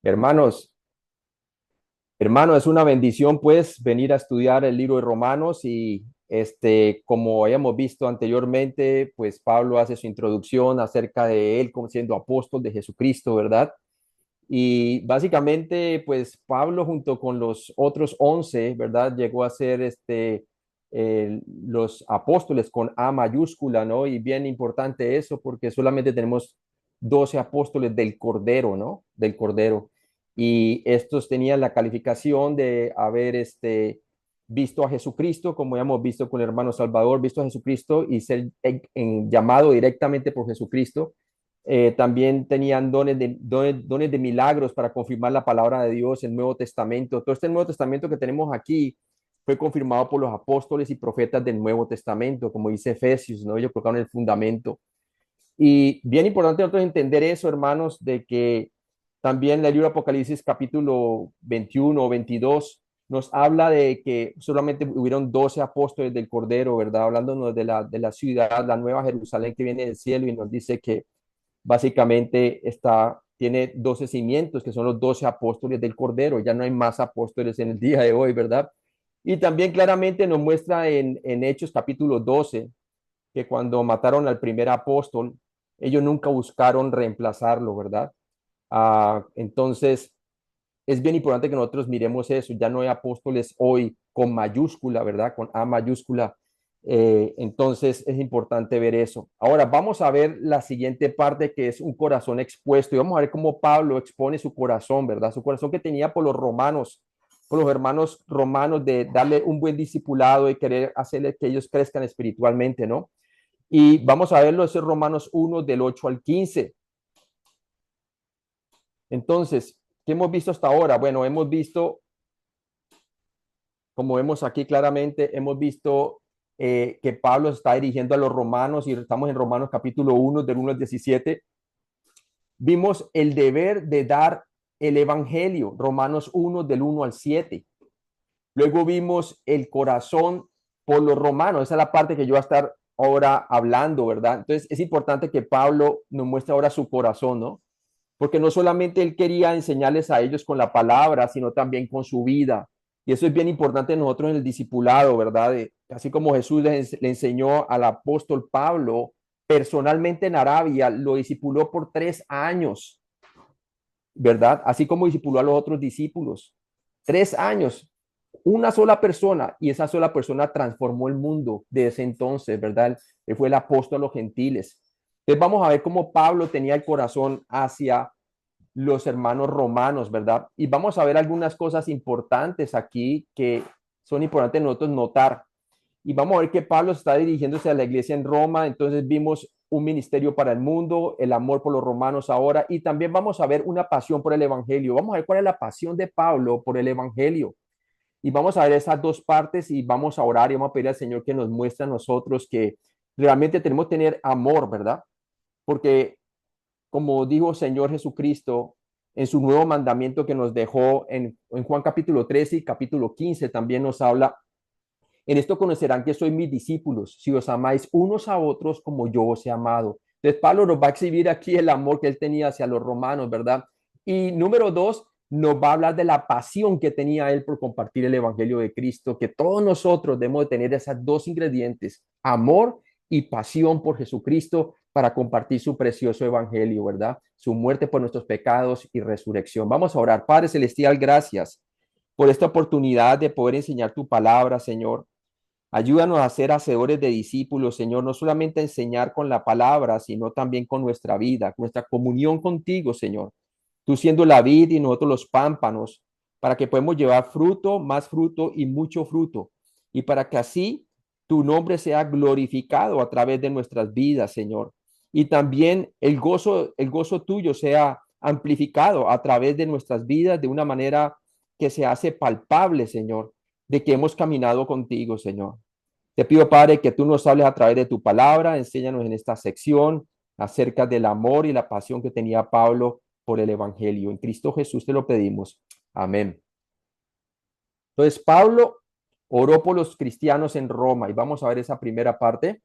Hermanos, es una bendición pues venir a estudiar el libro de Romanos y como hayamos visto anteriormente, pues Pablo hace su introducción acerca de él como siendo apóstol de Jesucristo, ¿verdad? Y básicamente, pues Pablo junto con los otros 11, ¿verdad? Llegó a ser los apóstoles con A mayúscula, ¿no? Y bien importante eso porque solamente tenemos 12 apóstoles del Cordero, ¿no? Del Cordero. Y estos tenían la calificación de haber visto a Jesucristo, como ya hemos visto con el hermano Salvador, visto a Jesucristo y ser llamado directamente por Jesucristo. También tenían dones de milagros para confirmar la palabra de Dios, el Nuevo Testamento. Todo este Nuevo Testamento que tenemos aquí fue confirmado por los apóstoles y profetas del Nuevo Testamento, como dice Efesios, ¿no? Ellos colocaron el fundamento. Y bien importante nosotros entender eso, hermanos, de que también el libro de Apocalipsis capítulo 21 o 22 nos habla de que solamente hubieron 12 apóstoles del Cordero, ¿verdad? Hablándonos de la ciudad, la nueva Jerusalén que viene del cielo y nos dice que básicamente tiene 12 cimientos, que son los 12 apóstoles del Cordero. Ya no hay más apóstoles en el día de hoy, ¿verdad? Y también claramente nos muestra en Hechos capítulo 12 que cuando mataron al primer apóstol, ellos nunca buscaron reemplazarlo, ¿verdad? Entonces, es bien importante que nosotros miremos eso. Ya no hay apóstoles hoy con mayúscula, ¿verdad? Con A mayúscula. Entonces es importante ver eso. Ahora vamos a ver la siguiente parte que es un corazón expuesto y vamos a ver cómo Pablo expone su corazón, ¿verdad? Su corazón que tenía por los romanos, por los hermanos romanos de darle un buen discipulado y querer hacerle que ellos crezcan espiritualmente, ¿no? Y vamos a verlo, ese Romanos 1 del 8 al 15. Entonces, ¿qué hemos visto hasta ahora? Bueno, hemos visto, como vemos aquí claramente, hemos visto que Pablo se está dirigiendo a los romanos y estamos en Romanos capítulo 1 del 1 al 17. Vimos el deber de dar el evangelio, Romanos 1 del 1 al 7. Luego vimos el corazón por los romanos. Esa es la parte que yo voy a estar ahora hablando, ¿verdad? Entonces es importante que Pablo nos muestre ahora su corazón, ¿no? Porque no solamente él quería enseñarles a ellos con la palabra, sino también con su vida. Y eso es bien importante nosotros en el discipulado, ¿verdad? Así como Jesús le enseñó al apóstol Pablo personalmente en Arabia, lo discipuló por 3 años, ¿verdad? Así como discipuló a los otros discípulos. 3 años, una sola persona, y esa sola persona transformó el mundo de ese entonces, ¿verdad? Él fue el apóstol a los gentiles. Entonces vamos a ver cómo Pablo tenía el corazón hacia los hermanos romanos, ¿verdad? Y vamos a ver algunas cosas importantes aquí que son importantes nosotros notar. Y vamos a ver que Pablo está dirigiéndose a la iglesia en Roma, entonces vimos un ministerio para el mundo, el amor por los romanos ahora, y también vamos a ver una pasión por el evangelio. Vamos a ver cuál es la pasión de Pablo por el evangelio. Y vamos a ver esas dos partes y vamos a orar y vamos a pedir al Señor que nos muestre a nosotros que realmente tenemos que tener amor, ¿verdad? Porque como dijo el Señor Jesucristo en su nuevo mandamiento que nos dejó en Juan capítulo 13 y capítulo 15, también nos habla, en esto conocerán que sois mis discípulos, si os amáis unos a otros como yo os he amado. Entonces Pablo nos va a exhibir aquí el amor que él tenía hacia los romanos, ¿verdad? Y número dos, nos va a hablar de la pasión que tenía él por compartir el evangelio de Cristo, que todos nosotros debemos de tener esas dos ingredientes, amor y pasión por Jesucristo para compartir su precioso evangelio, ¿verdad? Su muerte por nuestros pecados y resurrección. Vamos a orar. Padre Celestial, gracias por esta oportunidad de poder enseñar tu palabra, Señor. Ayúdanos a ser hacedores de discípulos, Señor, no solamente a enseñar con la palabra, sino también con nuestra vida, con nuestra comunión contigo, Señor. Tú siendo la vid y nosotros los pámpanos, para que podamos llevar fruto, más fruto y mucho fruto. Y para que así tu nombre sea glorificado a través de nuestras vidas, Señor. Y también el gozo tuyo sea amplificado a través de nuestras vidas de una manera que se hace palpable, Señor, de que hemos caminado contigo, Señor. Te pido, Padre, que tú nos hables a través de tu palabra, enséñanos en esta sección acerca del amor y la pasión que tenía Pablo por el Evangelio. En Cristo Jesús te lo pedimos. Amén. Entonces, Pablo oró por los cristianos en Roma y vamos a ver esa primera parte.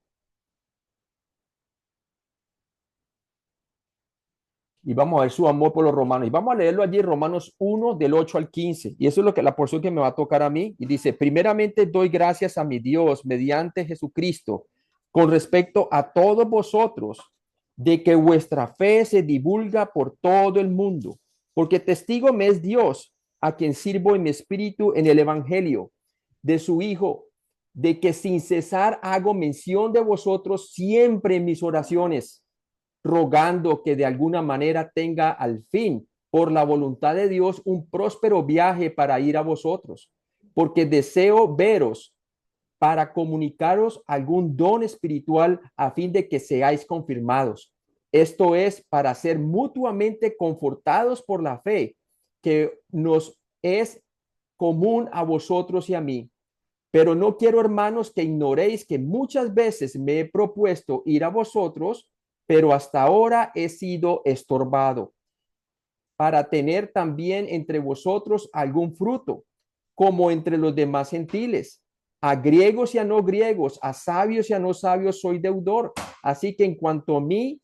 Y vamos a ver su amor por los romanos. Y vamos a leerlo allí, Romanos 1, del 8 al 15. Y eso es lo que la porción que me va a tocar a mí. Y dice, primeramente doy gracias a mi Dios mediante Jesucristo con respecto a todos vosotros, de que vuestra fe se divulga por todo el mundo, porque testigo me es Dios, a quien sirvo en mi espíritu en el evangelio de su Hijo, de que sin cesar hago mención de vosotros siempre en mis oraciones, rogando que de alguna manera tenga al fin, por la voluntad de Dios, un próspero viaje para ir a vosotros, porque deseo veros para comunicaros algún don espiritual a fin de que seáis confirmados. Esto es para ser mutuamente confortados por la fe que nos es común a vosotros y a mí. Pero no quiero, hermanos, que ignoréis que muchas veces me he propuesto ir a vosotros, pero hasta ahora he sido estorbado para tener también entre vosotros algún fruto, como entre los demás gentiles. A griegos y a no griegos, a sabios y a no sabios soy deudor. Así que en cuanto a mí,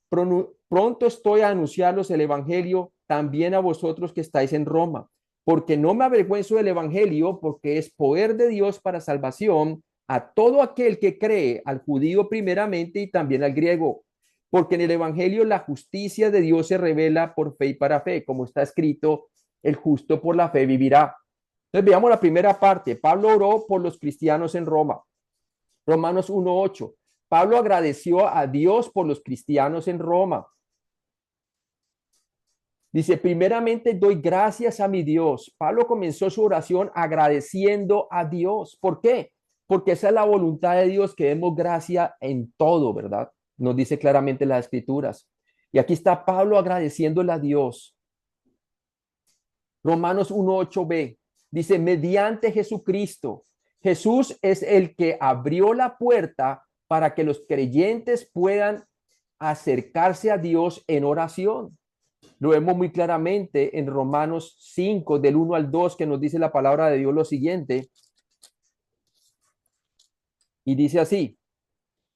pronto estoy a anunciarlos el evangelio también a vosotros que estáis en Roma, porque no me avergüenzo del evangelio, porque es poder de Dios para salvación a todo aquel que cree, al judío primeramente y también al griego, porque en el evangelio la justicia de Dios se revela por fe y para fe, como está escrito, el justo por la fe vivirá. Entonces veamos la primera parte. Pablo oró por los cristianos en Roma. Romanos 1:8. Pablo agradeció a Dios por los cristianos en Roma. Dice, primeramente doy gracias a mi Dios. Pablo comenzó su oración agradeciendo a Dios. ¿Por qué? Porque esa es la voluntad de Dios, que demos gracia en todo, ¿verdad? Nos dice claramente las escrituras. Y aquí está Pablo agradeciéndole a Dios. Romanos 1:8b dice, mediante Jesucristo. Jesús es el que abrió la puerta para que los creyentes puedan acercarse a Dios en oración. Lo vemos muy claramente en Romanos 5, del 1 al 2, que nos dice la palabra de Dios lo siguiente. Y dice así,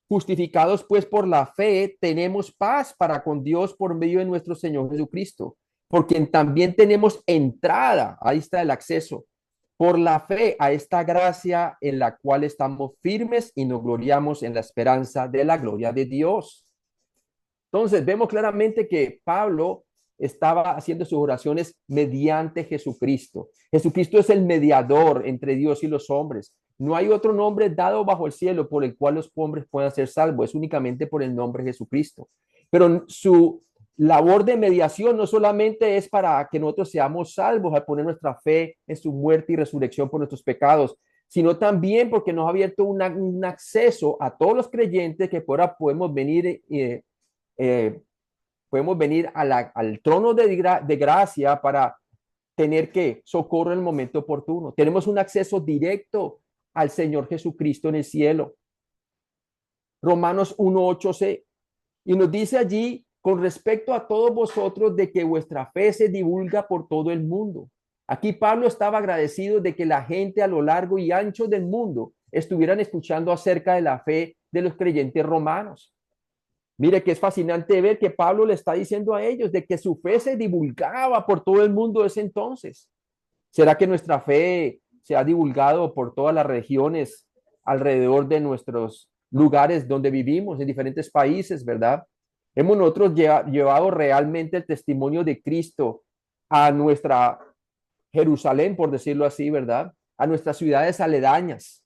justificados pues por la fe, tenemos paz para con Dios por medio de nuestro Señor Jesucristo, por quien también tenemos entrada, ahí está el acceso, por la fe a esta gracia en la cual estamos firmes y nos gloriamos en la esperanza de la gloria de Dios. Entonces, vemos claramente que Pablo estaba haciendo sus oraciones mediante Jesucristo. Jesucristo es el mediador entre Dios y los hombres. No hay otro nombre dado bajo el cielo por el cual los hombres puedan ser salvos. Es únicamente por el nombre de Jesucristo. Pero su labor de mediación no solamente es para que nosotros seamos salvos al poner nuestra fe en su muerte y resurrección por nuestros pecados, sino también porque nos ha abierto un acceso a todos los creyentes que por ahora eh, podemos venir al trono de gracia para tener que socorro en el momento oportuno. Tenemos un acceso directo al Señor Jesucristo en el cielo. Romanos 1:8c. Y nos dice allí, con respecto a todos vosotros, de que vuestra fe se divulga por todo el mundo. Aquí Pablo estaba agradecido de que la gente a lo largo y ancho del mundo estuvieran escuchando acerca de la fe de los creyentes romanos. Mire que es fascinante ver que Pablo le está diciendo a ellos de que su fe se divulgaba por todo el mundo ese entonces. ¿Será que nuestra fe se ha divulgado por todas las regiones alrededor de nuestros lugares donde vivimos, en diferentes países, verdad? Hemos nosotros llevado realmente el testimonio de Cristo a nuestra Jerusalén, por decirlo así, ¿verdad? A nuestras ciudades aledañas.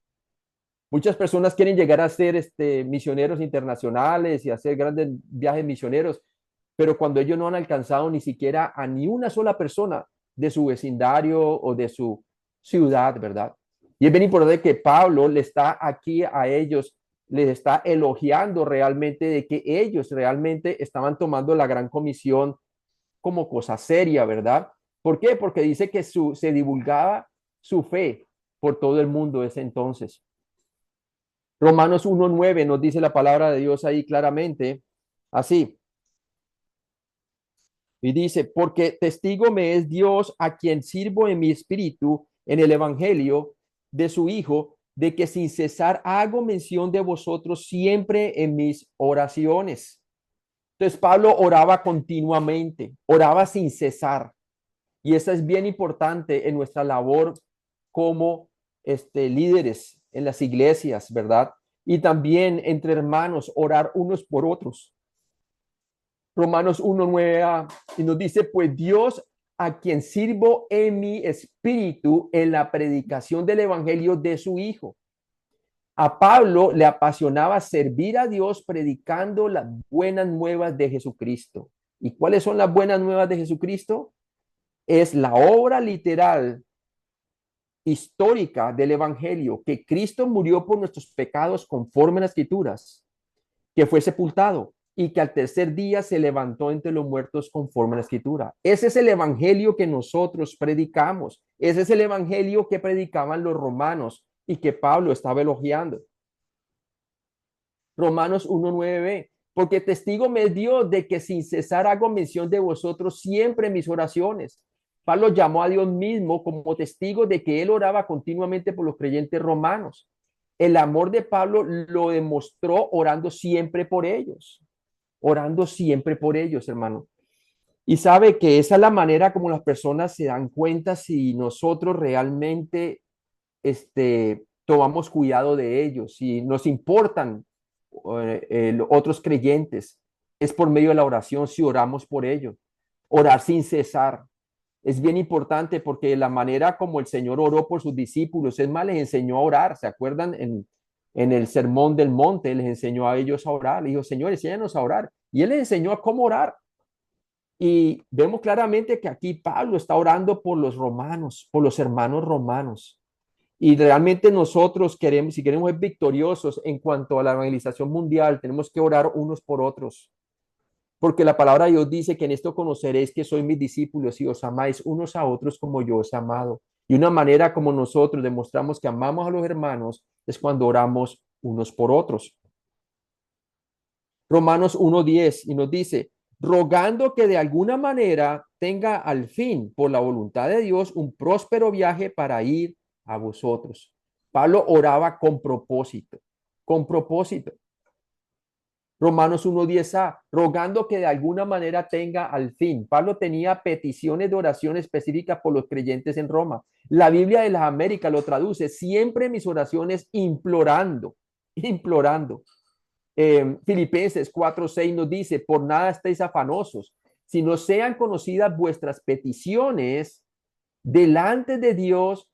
Muchas personas quieren llegar a ser misioneros internacionales y hacer grandes viajes misioneros, pero cuando ellos no han alcanzado ni siquiera a ni una sola persona de su vecindario o de su ciudad, ¿verdad? Y es bien importante que Pablo le está aquí a ellos, les está elogiando realmente de que ellos realmente estaban tomando la gran comisión como cosa seria, ¿verdad? ¿Por qué? Porque dice que se divulgaba su fe por todo el mundo ese entonces. Romanos 1:9 nos dice la palabra de Dios ahí claramente, así. Y dice, porque testigo me es Dios a quien sirvo en mi espíritu en el evangelio de su Hijo, de que sin cesar hago mención de vosotros siempre en mis oraciones. Entonces Pablo oraba continuamente, oraba sin cesar. Y eso es bien importante en nuestra labor como líderes en las iglesias, ¿verdad? Y también entre hermanos, orar unos por otros. Romanos 1:9 y nos dice, pues Dios a quien sirvo en mi espíritu en la predicación del evangelio de su Hijo. A Pablo le apasionaba servir a Dios predicando las buenas nuevas de Jesucristo. ¿Y cuáles son las buenas nuevas de Jesucristo? Es la obra literal histórica del evangelio, que Cristo murió por nuestros pecados conforme a las escrituras, que fue sepultado y que al tercer día se levantó entre los muertos conforme a la escritura. Ese es el evangelio que nosotros predicamos. Ese es el evangelio que predicaban los romanos y que Pablo estaba elogiando. Romanos 1:9b, porque testigo me dio de que sin cesar hago mención de vosotros siempre en mis oraciones. Pablo llamó a Dios mismo como testigo de que él oraba continuamente por los creyentes romanos. El amor de Pablo lo demostró orando siempre por ellos, hermano. Y sabe que esa es la manera como las personas se dan cuenta si nosotros realmente tomamos cuidado de ellos, si nos importan otros creyentes, es por medio de la oración, si oramos por ellos. Orar sin cesar. Es bien importante porque la manera como el Señor oró por sus discípulos, es más, les enseñó a orar. ¿Se acuerdan? En el sermón del monte, les enseñó a ellos a orar. Le dijo, Señor, enséñanos a orar. Y él les enseñó a cómo orar. Y vemos claramente que aquí Pablo está orando por los romanos, por los hermanos romanos. Y realmente nosotros queremos, si queremos ser victoriosos en cuanto a la evangelización mundial, tenemos que orar unos por otros. Porque la palabra de Dios dice que en esto conoceréis que sois mis discípulos y os amáis unos a otros como yo os he amado. Y una manera como nosotros demostramos que amamos a los hermanos es cuando oramos unos por otros. Romanos 1:10 y nos dice, rogando que de alguna manera tenga al fin, por la voluntad de Dios, un próspero viaje para ir a vosotros. Pablo oraba con propósito, con propósito. Romanos 1:10a, rogando que de alguna manera tenga al fin. Pablo tenía peticiones de oración específicas por los creyentes en Roma. La Biblia de las Américas lo traduce, siempre mis oraciones implorando, implorando. Filipenses 4:6 nos dice, por nada estéis afanosos, sino sean conocidas vuestras peticiones delante de Dios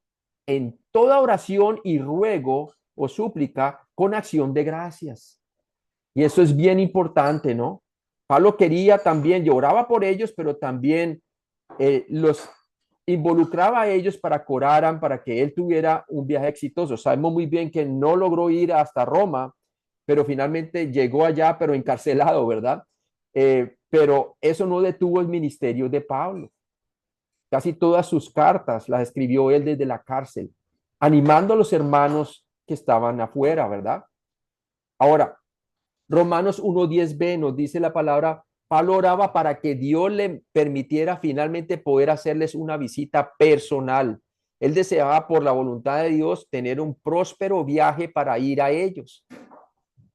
en toda oración y ruego o súplica con acción de gracias. Y eso es bien importante, ¿no? Pablo quería también, lloraba por ellos, pero también los involucraba a ellos para que oraran, para que él tuviera un viaje exitoso. Sabemos muy bien que no logró ir hasta Roma, pero finalmente llegó allá, pero encarcelado, ¿verdad? Pero eso no detuvo el ministerio de Pablo. Casi todas sus cartas las escribió él desde la cárcel, animando a los hermanos que estaban afuera, ¿verdad? Ahora, Romanos 1:10b nos dice la palabra, Pablo oraba para que Dios le permitiera finalmente poder hacerles una visita personal. Él deseaba por la voluntad de Dios tener un próspero viaje para ir a ellos.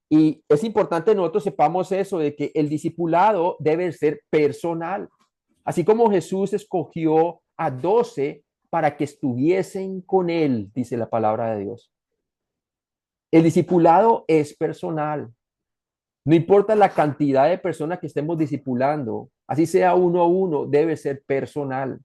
Y es importante nosotros sepamos eso, de que el discipulado debe ser personal. Así como Jesús escogió a 12 para que estuviesen con él, dice la palabra de Dios. El discipulado es personal. No importa la cantidad de personas que estemos discipulando, así sea uno a uno, debe ser personal.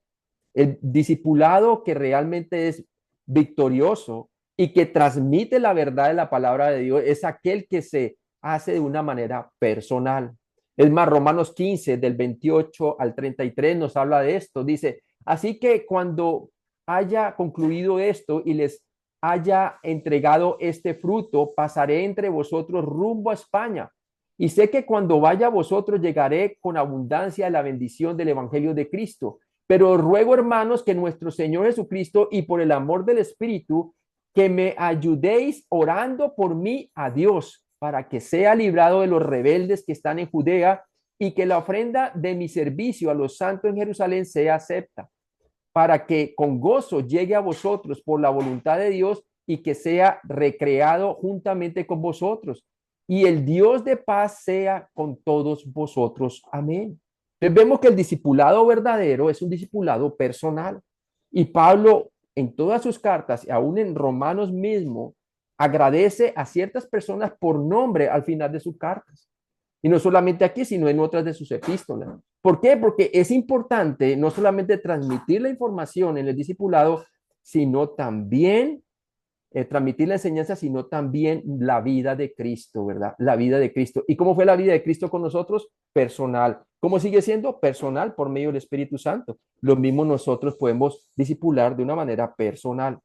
El discipulado que realmente es victorioso y que transmite la verdad de la palabra de Dios es aquel que se hace de una manera personal. Es más, Romanos 15, del 28 al 33 nos habla de esto. Dice, así que cuando haya concluido esto y les haya entregado este fruto, pasaré entre vosotros rumbo a España. Y sé que cuando vaya a vosotros llegaré con abundancia a la bendición del Evangelio de Cristo. Pero ruego, hermanos, que nuestro Señor Jesucristo y por el amor del Espíritu, que me ayudéis orando por mí a Dios, para que sea librado de los rebeldes que están en Judea y que la ofrenda de mi servicio a los santos en Jerusalén sea acepta, para que con gozo llegue a vosotros por la voluntad de Dios y que sea recreado juntamente con vosotros. y el Dios de paz sea con todos vosotros. Amén. Entonces vemos que el discipulado verdadero es un discipulado personal. Y Pablo en todas sus cartas, y aún en Romanos mismo, agradece a ciertas personas por nombre al final de sus cartas. Y no solamente aquí, sino en otras de sus epístolas. ¿Por qué? Porque es importante no solamente transmitir la información en el discipulado, sino también transmitir la enseñanza, sino también la vida de Cristo, ¿verdad? La vida de Cristo. ¿Y cómo fue la vida de Cristo con nosotros? Personal. ¿Cómo sigue siendo? Personal por medio del Espíritu Santo. Lo mismo nosotros podemos discipular de una manera personal.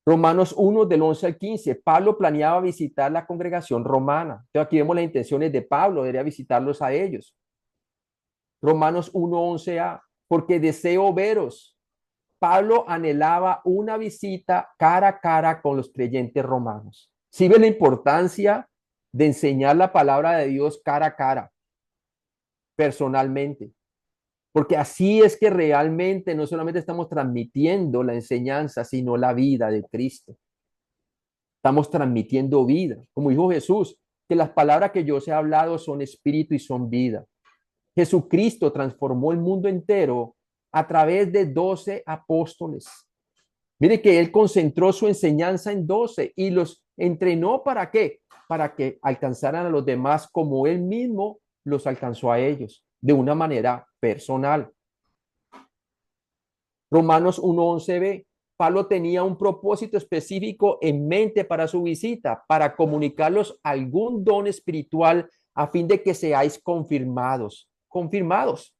Romanos 1 del 11 al 15. Pablo planeaba visitar la congregación romana. Entonces aquí vemos las intenciones de Pablo, debería visitarlos a ellos. Romanos 1, 11a. Porque deseo veros. Pablo anhelaba una visita cara a cara con los creyentes romanos. ¿Sí ve la importancia de enseñar la palabra de Dios cara a cara, personalmente? Porque así es que realmente no solamente estamos transmitiendo la enseñanza, sino la vida de Cristo. Estamos transmitiendo vida. Como dijo Jesús, que las palabras que yo os he hablado son espíritu y son vida. Jesucristo transformó el mundo entero a través de 12 apóstoles. Mire que él concentró su enseñanza en 12 y los entrenó ¿para qué? Para que alcanzaran a los demás como él mismo los alcanzó a ellos, de una manera personal. Romanos 1:11b, Pablo tenía un propósito específico en mente para su visita, para comunicarlos algún don espiritual a fin de que seáis confirmados. Confirmados.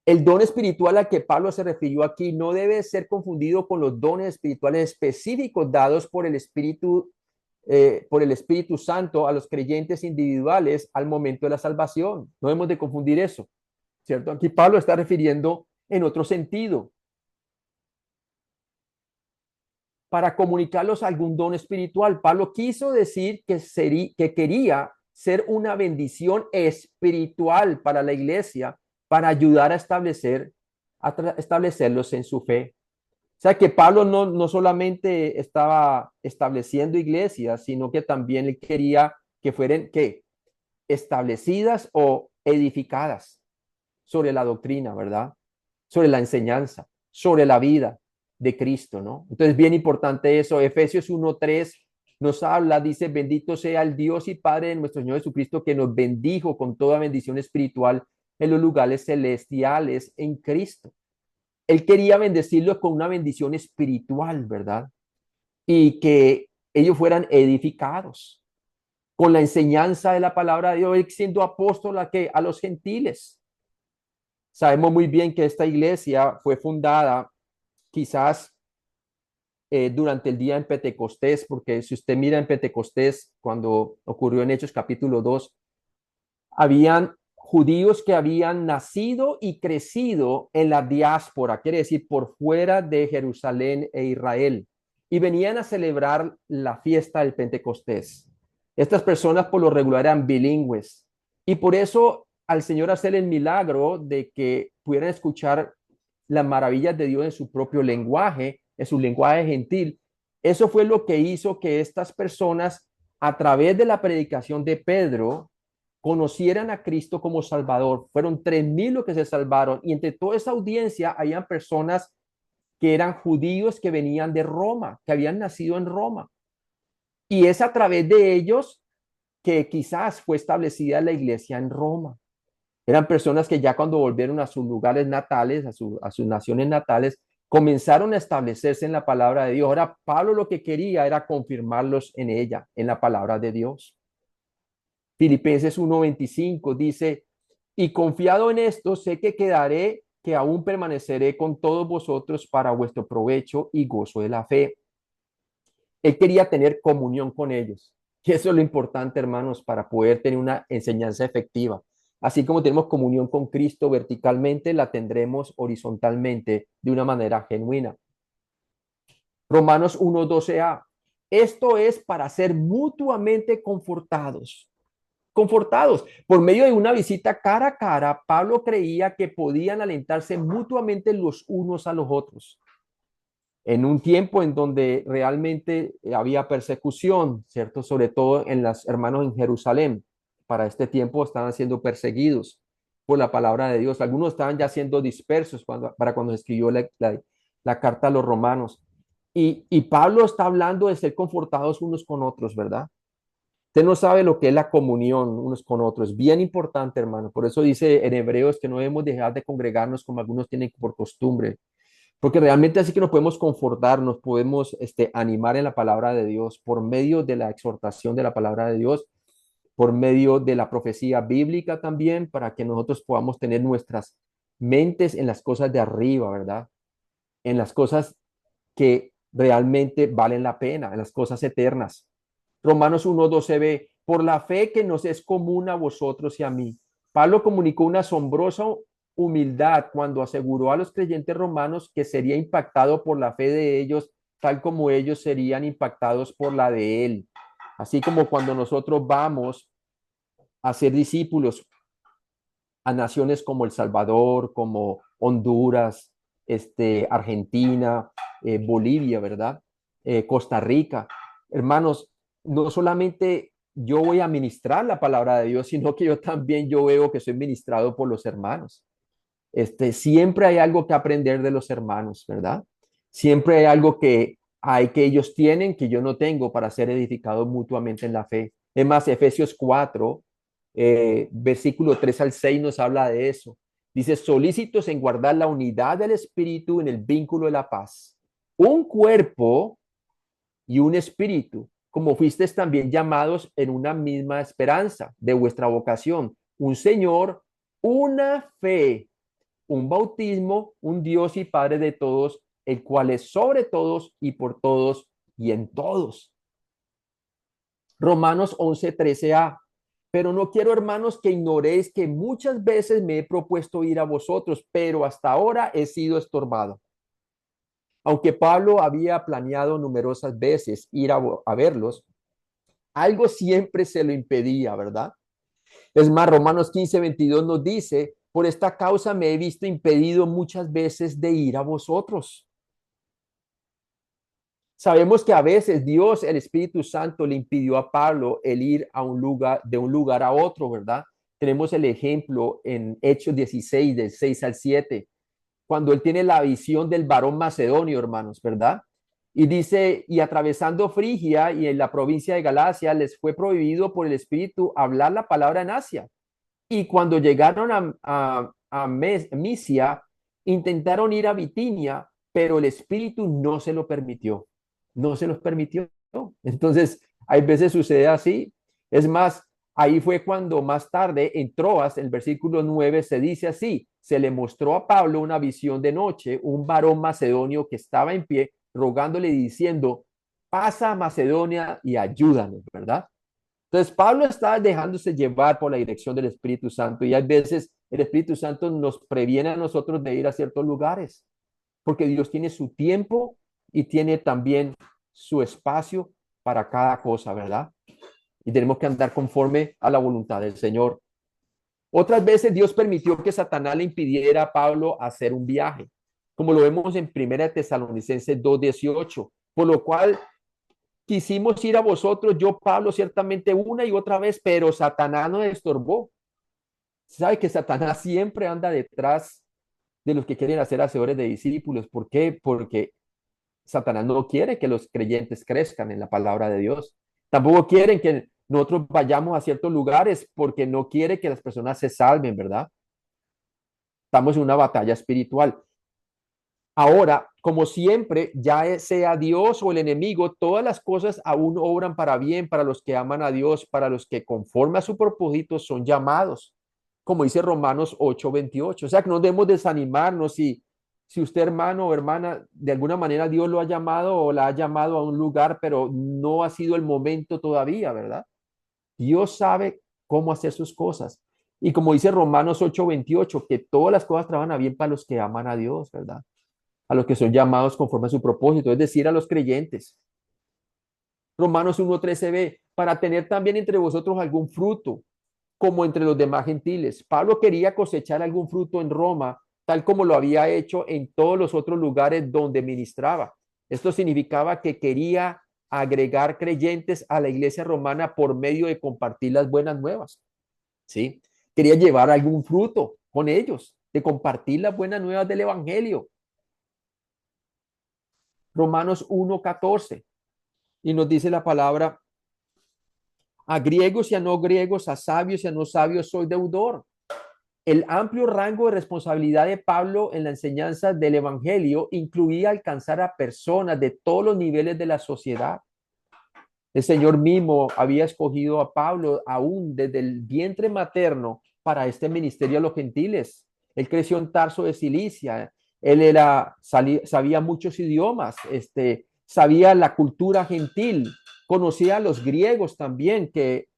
El don espiritual al que Pablo se refirió aquí no debe ser confundido con los dones espirituales específicos dados por el Espíritu Santo a los creyentes individuales al momento de la salvación. No debemos de confundir eso, ¿cierto? Aquí Pablo está refiriendo en otro sentido, para comunicarlos algún don espiritual. Pablo quiso decir que quería ser una bendición espiritual para la iglesia, para ayudar a establecerlos en su fe. O sea que Pablo no solamente estaba estableciendo iglesias, sino que también él quería que fueran ¿qué? Establecidas o edificadas sobre la doctrina, ¿verdad? Sobre la enseñanza, sobre la vida de Cristo, ¿no? Entonces, bien importante eso. Efesios 1:3 nos habla, dice, bendito sea el Dios y Padre de nuestro Señor Jesucristo, que nos bendijo con toda bendición espiritual en los lugares celestiales en Cristo. Él quería bendecirlos con una bendición espiritual, ¿verdad? Y que ellos fueran edificados con la enseñanza de la palabra de Dios, siendo apóstol a los gentiles. Sabemos muy bien que esta iglesia fue fundada quizás durante el día en Pentecostés, porque si usted mira en Pentecostés, cuando ocurrió en Hechos capítulo 2, habían judíos que habían nacido y crecido en la diáspora, quiere decir, por fuera de Jerusalén e Israel, y venían a celebrar la fiesta del Pentecostés. Estas personas por lo regular eran bilingües, y por eso al Señor hacer el milagro de que pudieran escuchar las maravillas de Dios en su propio lenguaje, en su lenguaje gentil, eso fue lo que hizo que estas personas, a través de la predicación de Pedro, conocieran a Cristo como Salvador. Fueron 3,000 los que se salvaron y entre toda esa audiencia habían personas que eran judíos que venían de Roma, que habían nacido en Roma. Y es a través de ellos que quizás fue establecida la iglesia en Roma. Eran personas que ya cuando volvieron a sus lugares natales, a sus naciones natales, comenzaron a establecerse en la palabra de Dios. Ahora, Pablo lo que quería era confirmarlos en ella, en la palabra de Dios. Filipenses 1:25 dice, y confiado en esto, sé que quedaré, que aún permaneceré con todos vosotros para vuestro provecho y gozo de la fe. Él quería tener comunión con ellos. Y eso es lo importante, hermanos, para poder tener una enseñanza efectiva. Así como tenemos comunión con Cristo verticalmente, la tendremos horizontalmente de una manera genuina. Romanos 1:12a. Esto es para ser mutuamente confortados. Confortados. Por medio de una visita cara a cara, Pablo creía que podían alentarse mutuamente los unos a los otros. en un tiempo en donde realmente había persecución, ¿cierto? Sobre todo en los hermanos en Jerusalén. Para este tiempo estaban siendo perseguidos por la palabra de Dios. Algunos estaban ya siendo dispersos para cuando se escribió la carta a los romanos. Y Pablo está hablando de ser confortados unos con otros, ¿verdad? Usted no sabe lo que es la comunión unos con otros. Bien importante, hermano. Por eso dice en Hebreos que no debemos dejar de congregarnos como algunos tienen por costumbre, porque realmente así que nos podemos confortar, nos podemos animar en la palabra de Dios por medio de la exhortación de la palabra de Dios, por medio de la profecía bíblica también, para que nosotros podamos tener nuestras mentes en las cosas de arriba, ¿verdad? En las cosas que realmente valen la pena, en las cosas eternas. Romanos 1:12b, por la fe que nos es común a vosotros y a mí. Pablo comunicó una asombrosa humildad cuando aseguró a los creyentes romanos que sería impactado por la fe de ellos, tal como ellos serían impactados por la de él. Así como cuando nosotros vamos a ser discípulos a naciones como El Salvador, como Honduras, Argentina, Bolivia, ¿verdad? Costa Rica. Hermanos, no solamente yo voy a ministrar la palabra de Dios, sino que yo veo que soy ministrado por los hermanos. Siempre hay algo que aprender de los hermanos, ¿verdad? Siempre hay algo que ellos tienen que yo no tengo para ser edificados mutuamente en la fe. Es más, Efesios 4, versículo 3 al 6 nos habla de eso. Dice, solícitos en guardar la unidad del espíritu en el vínculo de la paz. Un cuerpo y un espíritu, como fuisteis también llamados en una misma esperanza de vuestra vocación. Un Señor, una fe, un bautismo, un Dios y Padre de todos, el cual es sobre todos y por todos y en todos. Romanos 11:13a. Pero no quiero, hermanos, que ignoréis que muchas veces me he propuesto ir a vosotros, pero hasta ahora he sido estorbado. Aunque Pablo había planeado numerosas veces ir a verlos, algo siempre se lo impedía, ¿verdad? Es más, Romanos 15:22 nos dice, por esta causa me he visto impedido muchas veces de ir a vosotros. Sabemos que a veces Dios, el Espíritu Santo, le impidió a Pablo el ir a un lugar, de un lugar a otro, ¿verdad? Tenemos el ejemplo en Hechos 16, del 6 al 7, cuando él tiene la visión del varón macedonio, hermanos, ¿verdad? Y dice, y atravesando Frigia y en la provincia de Galacia, les fue prohibido por el Espíritu hablar la palabra en Asia. Y cuando llegaron a Misia, intentaron ir a Bitinia, pero el Espíritu no se lo permitió. No se los permitió. Entonces, hay veces sucede así. Es más, ahí fue cuando más tarde en Troas, el versículo 9, se dice así, se le mostró a Pablo una visión de noche, un varón macedonio que estaba en pie, rogándole y diciendo, pasa a Macedonia y ayúdanos, ¿verdad? Entonces, Pablo está dejándose llevar por la dirección del Espíritu Santo y hay veces el Espíritu Santo nos previene a nosotros de ir a ciertos lugares, porque Dios tiene su tiempo y tiene también su espacio para cada cosa, ¿verdad? Y tenemos que andar conforme a la voluntad del Señor. Otras veces Dios permitió que Satanás le impidiera a Pablo hacer un viaje, como lo vemos en 1 Tesalonicenses 2:18, por lo cual quisimos ir a vosotros, yo, Pablo, ciertamente una y otra vez, pero Satanás nos estorbó. ¿Sabe que Satanás siempre anda detrás de los que quieren hacer hacedores de discípulos? ¿Por qué? Porque Satanás no quiere que los creyentes crezcan en la palabra de Dios. Tampoco quieren que nosotros vayamos a ciertos lugares porque no quiere que las personas se salven, ¿verdad? Estamos en una batalla espiritual. Ahora, como siempre, ya sea Dios o el enemigo, todas las cosas aún obran para bien para los que aman a Dios, para los que conforme a su propósito son llamados, como dice Romanos 8:28. O sea, que no debemos desanimarnos si usted, hermano o hermana, de alguna manera Dios lo ha llamado o la ha llamado a un lugar, pero no ha sido el momento todavía, ¿verdad? Dios sabe cómo hacer sus cosas. Y como dice Romanos 8:28, que todas las cosas trabajan a bien para los que aman a Dios, ¿verdad? A los que son llamados conforme a su propósito, es decir, a los creyentes. Romanos 1:13b, para tener también entre vosotros algún fruto, como entre los demás gentiles. Pablo quería cosechar algún fruto en Roma, tal como lo había hecho en todos los otros lugares donde ministraba. Esto significaba que quería agregar creyentes a la iglesia romana por medio de compartir las buenas nuevas, ¿sí? Quería llevar algún fruto con ellos, de compartir las buenas nuevas del evangelio. Romanos 1:14, y nos dice la palabra: a griegos y a no griegos, a sabios y a no sabios, soy deudor. El amplio rango de responsabilidad de Pablo en la enseñanza del evangelio incluía alcanzar a personas de todos los niveles de la sociedad. El Señor mismo había escogido a Pablo aún desde el vientre materno para este ministerio a los gentiles. Él creció en Tarso de Cilicia. Él sabía muchos idiomas, sabía la cultura gentil, conocía a los griegos también, que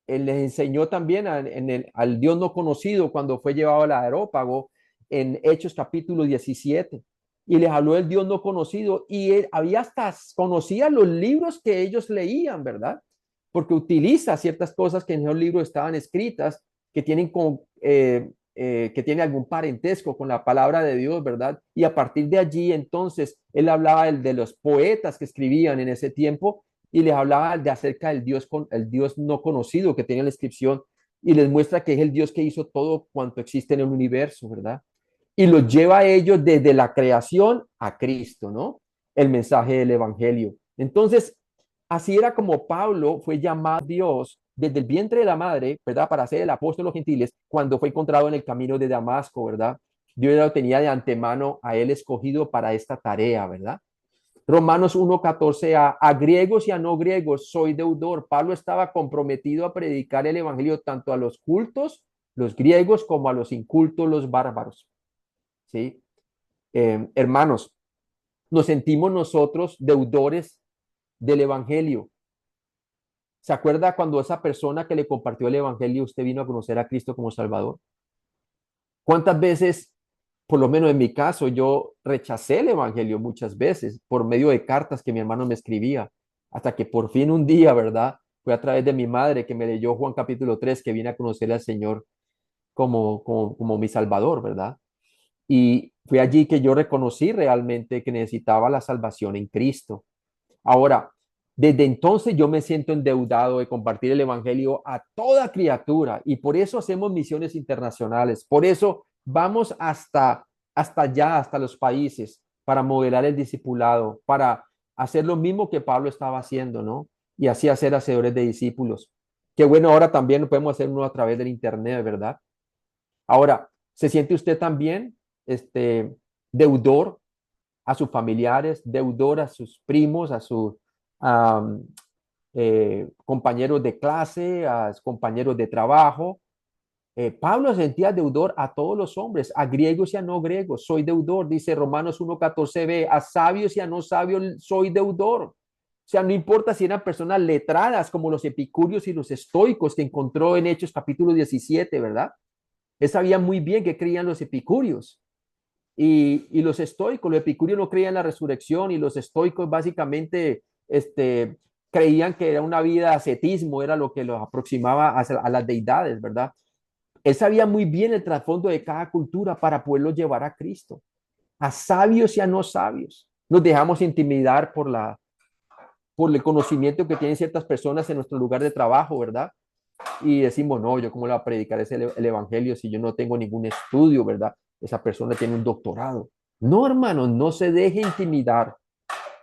él les enseñó también al Dios no conocido cuando fue llevado al areópago en Hechos capítulo 17. Y les habló del Dios no conocido, y él había hasta conocía los libros que ellos leían, ¿verdad? Porque utiliza ciertas cosas que en esos libros estaban escritas, que tienen que tiene algún parentesco con la palabra de Dios, ¿verdad? Y a partir de allí, entonces, él hablaba de los poetas que escribían en ese tiempo, y les hablaba de acerca del Dios, el Dios no conocido que tiene la inscripción, y les muestra que es el Dios que hizo todo cuanto existe en el universo, ¿verdad? Y los lleva a ellos desde la creación a Cristo, ¿no? El mensaje del evangelio. Entonces, así era como Pablo fue llamado a Dios desde el vientre de la madre, ¿verdad? Para ser el apóstol de los gentiles, cuando fue encontrado en el camino de Damasco, ¿verdad? Dios ya lo tenía de antemano a él escogido para esta tarea, ¿verdad? Romanos 1:14, a griegos y a no griegos soy deudor. Pablo estaba comprometido a predicar el evangelio tanto a los cultos, los griegos, como a los incultos, los bárbaros. ¿Sí? Hermanos, nos sentimos nosotros deudores del evangelio. ¿Se acuerda cuando esa persona que le compartió el evangelio, usted vino a conocer a Cristo como Salvador? ¿Cuántas veces, por lo menos en mi caso, yo rechacé el evangelio muchas veces por medio de cartas que mi hermano me escribía, hasta que por fin un día, ¿verdad? Fue a través de mi madre que me leyó Juan capítulo 3, que vine a conocer al Señor como mi Salvador, ¿verdad? Y fue allí que yo reconocí realmente que necesitaba la salvación en Cristo. Ahora, desde entonces yo me siento endeudado de compartir el evangelio a toda criatura, y por eso hacemos misiones internacionales. Por eso vamos hasta allá, hasta los países, para modelar el discipulado, para hacer lo mismo que Pablo estaba haciendo, ¿no? Y así hacer hacedores de discípulos. Qué bueno, ahora también lo podemos hacer uno a través del internet, ¿verdad? Ahora, ¿se siente usted también deudor a sus familiares, deudor a sus primos, a sus um, compañeros de clase, a sus compañeros de trabajo? Pablo sentía deudor a todos los hombres, a griegos y a no griegos. Soy deudor, dice Romanos 1:14b, a sabios y a no sabios soy deudor. O sea, no importa si eran personas letradas como los epicúreos y los estoicos que encontró en Hechos capítulo 17, ¿verdad? Él sabía muy bien que creían los epicúreos y los estoicos. Los epicúreos no creían en la resurrección, y los estoicos básicamente creían que era una vida de ascetismo, era lo que los aproximaba a las deidades, ¿verdad? Él sabía muy bien el trasfondo de cada cultura para poderlo llevar a Cristo, a sabios y a no sabios. Nos dejamos intimidar por el conocimiento que tienen ciertas personas en nuestro lugar de trabajo, ¿verdad? Y decimos, no, yo cómo le voy a predicar el evangelio si yo no tengo ningún estudio, ¿verdad? Esa persona tiene un doctorado. No, hermanos, no se deje intimidar,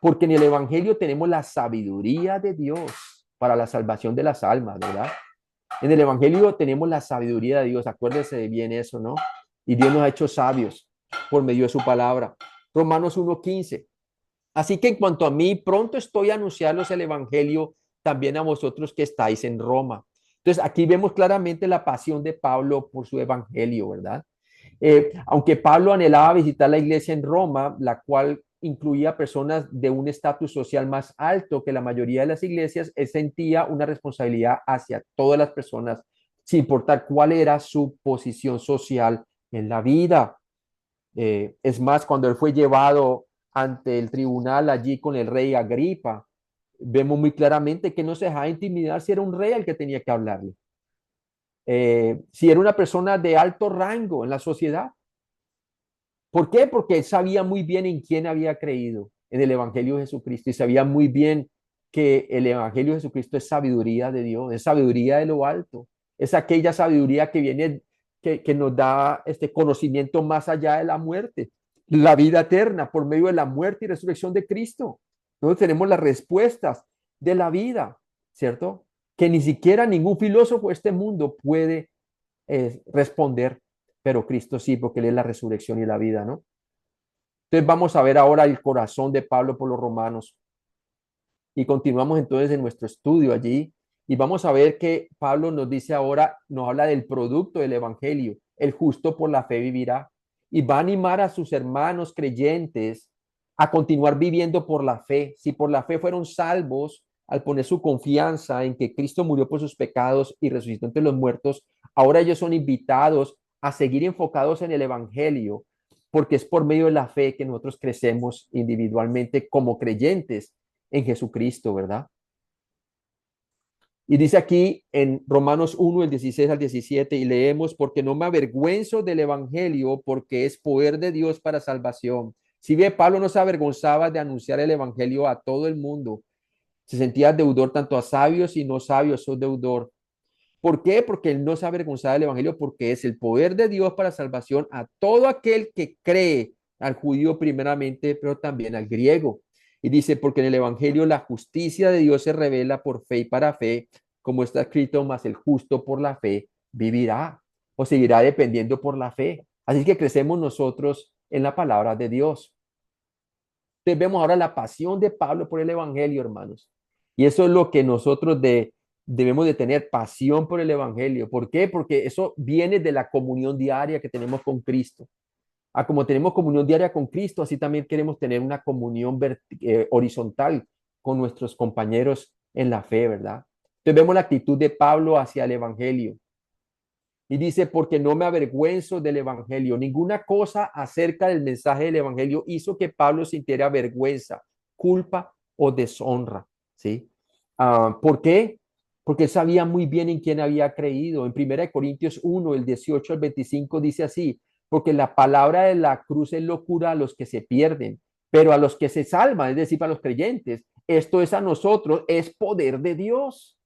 porque en el evangelio tenemos la sabiduría de Dios para la salvación de las almas, ¿verdad? En el evangelio tenemos la sabiduría de Dios, acuérdese de bien eso, ¿no? Y Dios nos ha hecho sabios por medio de su palabra. Romanos 1:15. Así que en cuanto a mí, pronto estoy a anunciarlos el evangelio también a vosotros que estáis en Roma. Entonces, aquí vemos claramente la pasión de Pablo por su evangelio, ¿verdad? Aunque Pablo anhelaba visitar la iglesia en Roma, la cual incluía personas de un estatus social más alto que la mayoría de las iglesias, él sentía una responsabilidad hacia todas las personas, sin importar cuál era su posición social en la vida. Es más, cuando él fue llevado ante el tribunal allí con el rey Agripa, vemos muy claramente que no se dejaba intimidar si era un rey al que tenía que hablarle. Si era una persona de alto rango en la sociedad. ¿Por qué? Porque él sabía muy bien en quién había creído. en el Evangelio de Jesucristo y sabía muy bien que el Evangelio de Jesucristo es sabiduría de Dios, es sabiduría de lo alto, es aquella sabiduría que viene, que nos da este conocimiento más allá de la muerte, la vida eterna por medio de la muerte y resurrección de Cristo. Nosotros tenemos las respuestas de la vida, ¿cierto? Que ni siquiera ningún filósofo de este mundo puede responder, pero Cristo sí, porque Él es la resurrección y la vida, ¿no? Entonces vamos a ver ahora el corazón de Pablo por los romanos y continuamos entonces en nuestro estudio allí y vamos a ver que Pablo nos dice ahora, nos habla del producto del evangelio, el justo por la fe vivirá y va a animar a sus hermanos creyentes a continuar viviendo por la fe. Si por la fe fueron salvos al poner su confianza en que Cristo murió por sus pecados y resucitó entre los muertos, ahora ellos son invitados a seguir enfocados en el evangelio, porque es por medio de la fe que nosotros crecemos individualmente como creyentes en Jesucristo, ¿verdad? Y dice aquí en Romanos 1, el 16 al 17, y leemos, porque no me avergüenzo del evangelio, porque es poder de Dios para salvación. Si bien Pablo no se avergonzaba de anunciar el evangelio a todo el mundo, se sentía deudor tanto a sabios y no sabios, sos deudor. ¿Por qué? Porque él no se avergonzaba del evangelio, porque es el poder de Dios para salvación a todo aquel que cree, al judío primeramente, pero también al griego. Y dice, porque en el evangelio la justicia de Dios se revela por fe y para fe, como está escrito, mas el justo por la fe vivirá o seguirá dependiendo por la fe. Así que crecemos nosotros en la palabra de Dios. Entonces vemos ahora la pasión de Pablo por el evangelio, hermanos. Y eso es lo que nosotros debemos de tener, pasión por el evangelio. ¿Por qué? Porque eso viene de la comunión diaria que tenemos con Cristo. Como tenemos comunión diaria con Cristo, así también queremos tener una comunión horizontal con nuestros compañeros en la fe, ¿verdad? Entonces vemos la actitud de Pablo hacia el evangelio. Y dice, porque no me avergüenzo del evangelio. Ninguna cosa acerca del mensaje del evangelio hizo que Pablo sintiera vergüenza, culpa o deshonra. ¿Sí? ¿Por qué? Porque él sabía muy bien en quién había creído. En 1 Corintios 1, el 18 al 25 dice así, porque la palabra de la cruz es locura a los que se pierden, pero a los que se salvan, es decir, para los creyentes, esto es a nosotros, es poder de Dios.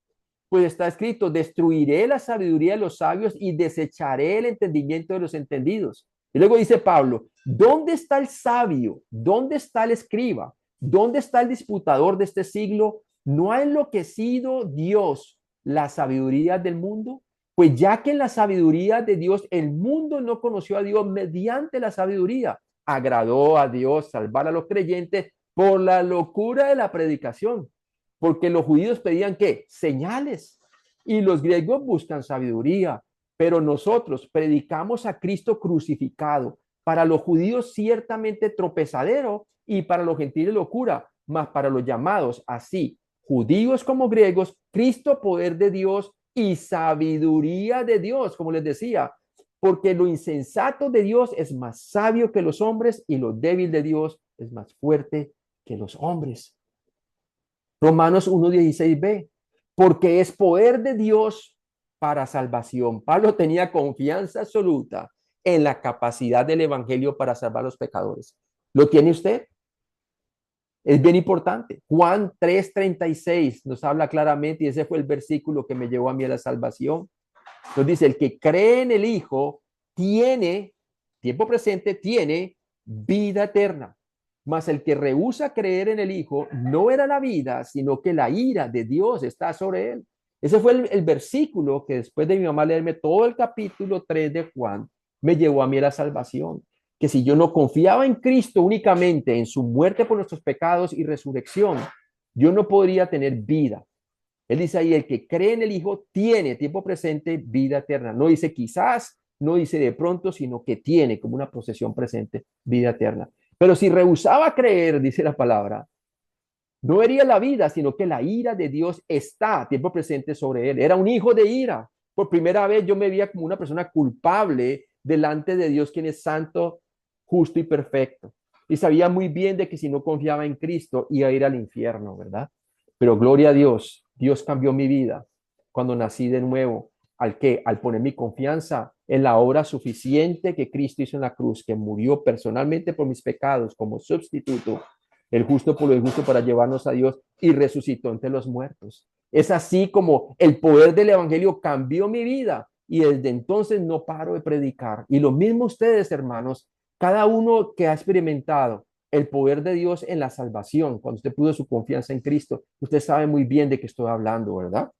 Pues está escrito, destruiré la sabiduría de los sabios y desecharé el entendimiento de los entendidos. Y luego dice Pablo, ¿dónde está el sabio? ¿Dónde está el escriba? ¿Dónde está el disputador de este siglo? ¿No ha enloquecido Dios la sabiduría del mundo? Pues ya que en la sabiduría de Dios el mundo no conoció a Dios mediante la sabiduría, agradó a Dios salvar a los creyentes por la locura de la predicación. Porque los judíos pedían ¿qué? Señales y los griegos buscan sabiduría, pero nosotros predicamos a Cristo crucificado, para los judíos ciertamente tropezadero y para los gentiles locura, mas para los llamados así, judíos como griegos, Cristo poder de Dios y sabiduría de Dios, como les decía, porque lo insensato de Dios es más sabio que los hombres y lo débil de Dios es más fuerte que los hombres. Romanos 1:16b, porque es poder de Dios para salvación. Pablo tenía confianza absoluta en la capacidad del evangelio para salvar a los pecadores. ¿Lo tiene usted? Es bien importante. Juan 3:36 nos habla claramente y ese fue el versículo que me llevó a mí a la salvación. Nos dice, el que cree en el Hijo tiene, tiempo presente, tiene vida eterna. Mas el que rehúsa creer en el Hijo no era la vida, sino que la ira de Dios está sobre él. Ese fue el versículo que después de mi mamá leerme todo el capítulo 3 de Juan, me llevó a mí a la salvación. Que si yo no confiaba en Cristo únicamente, en su muerte por nuestros pecados y resurrección, yo no podría tener vida. Él dice ahí, el que cree en el Hijo tiene, tiempo presente, vida eterna. No dice quizás, no dice de pronto, sino que tiene como una posesión presente, vida eterna. Pero si rehusaba creer, dice la palabra, no vería la vida, sino que la ira de Dios está, tiempo presente, sobre él. Era un hijo de ira. Por primera vez yo me veía como una persona culpable delante de Dios, quien es santo, justo y perfecto. Y sabía muy bien de que si no confiaba en Cristo iba a ir al infierno, ¿verdad? Pero gloria a Dios, Dios cambió mi vida cuando nací de nuevo. Al poner mi confianza en la obra suficiente que Cristo hizo en la cruz, que murió personalmente por mis pecados como sustituto, el justo por lo injusto para llevarnos a Dios y resucitó entre los muertos. Es así como el poder del evangelio cambió mi vida y desde entonces no paro de predicar. Y lo mismo ustedes, hermanos, cada uno que ha experimentado el poder de Dios en la salvación, cuando usted puso su confianza en Cristo, usted sabe muy bien de qué estoy hablando, ¿verdad?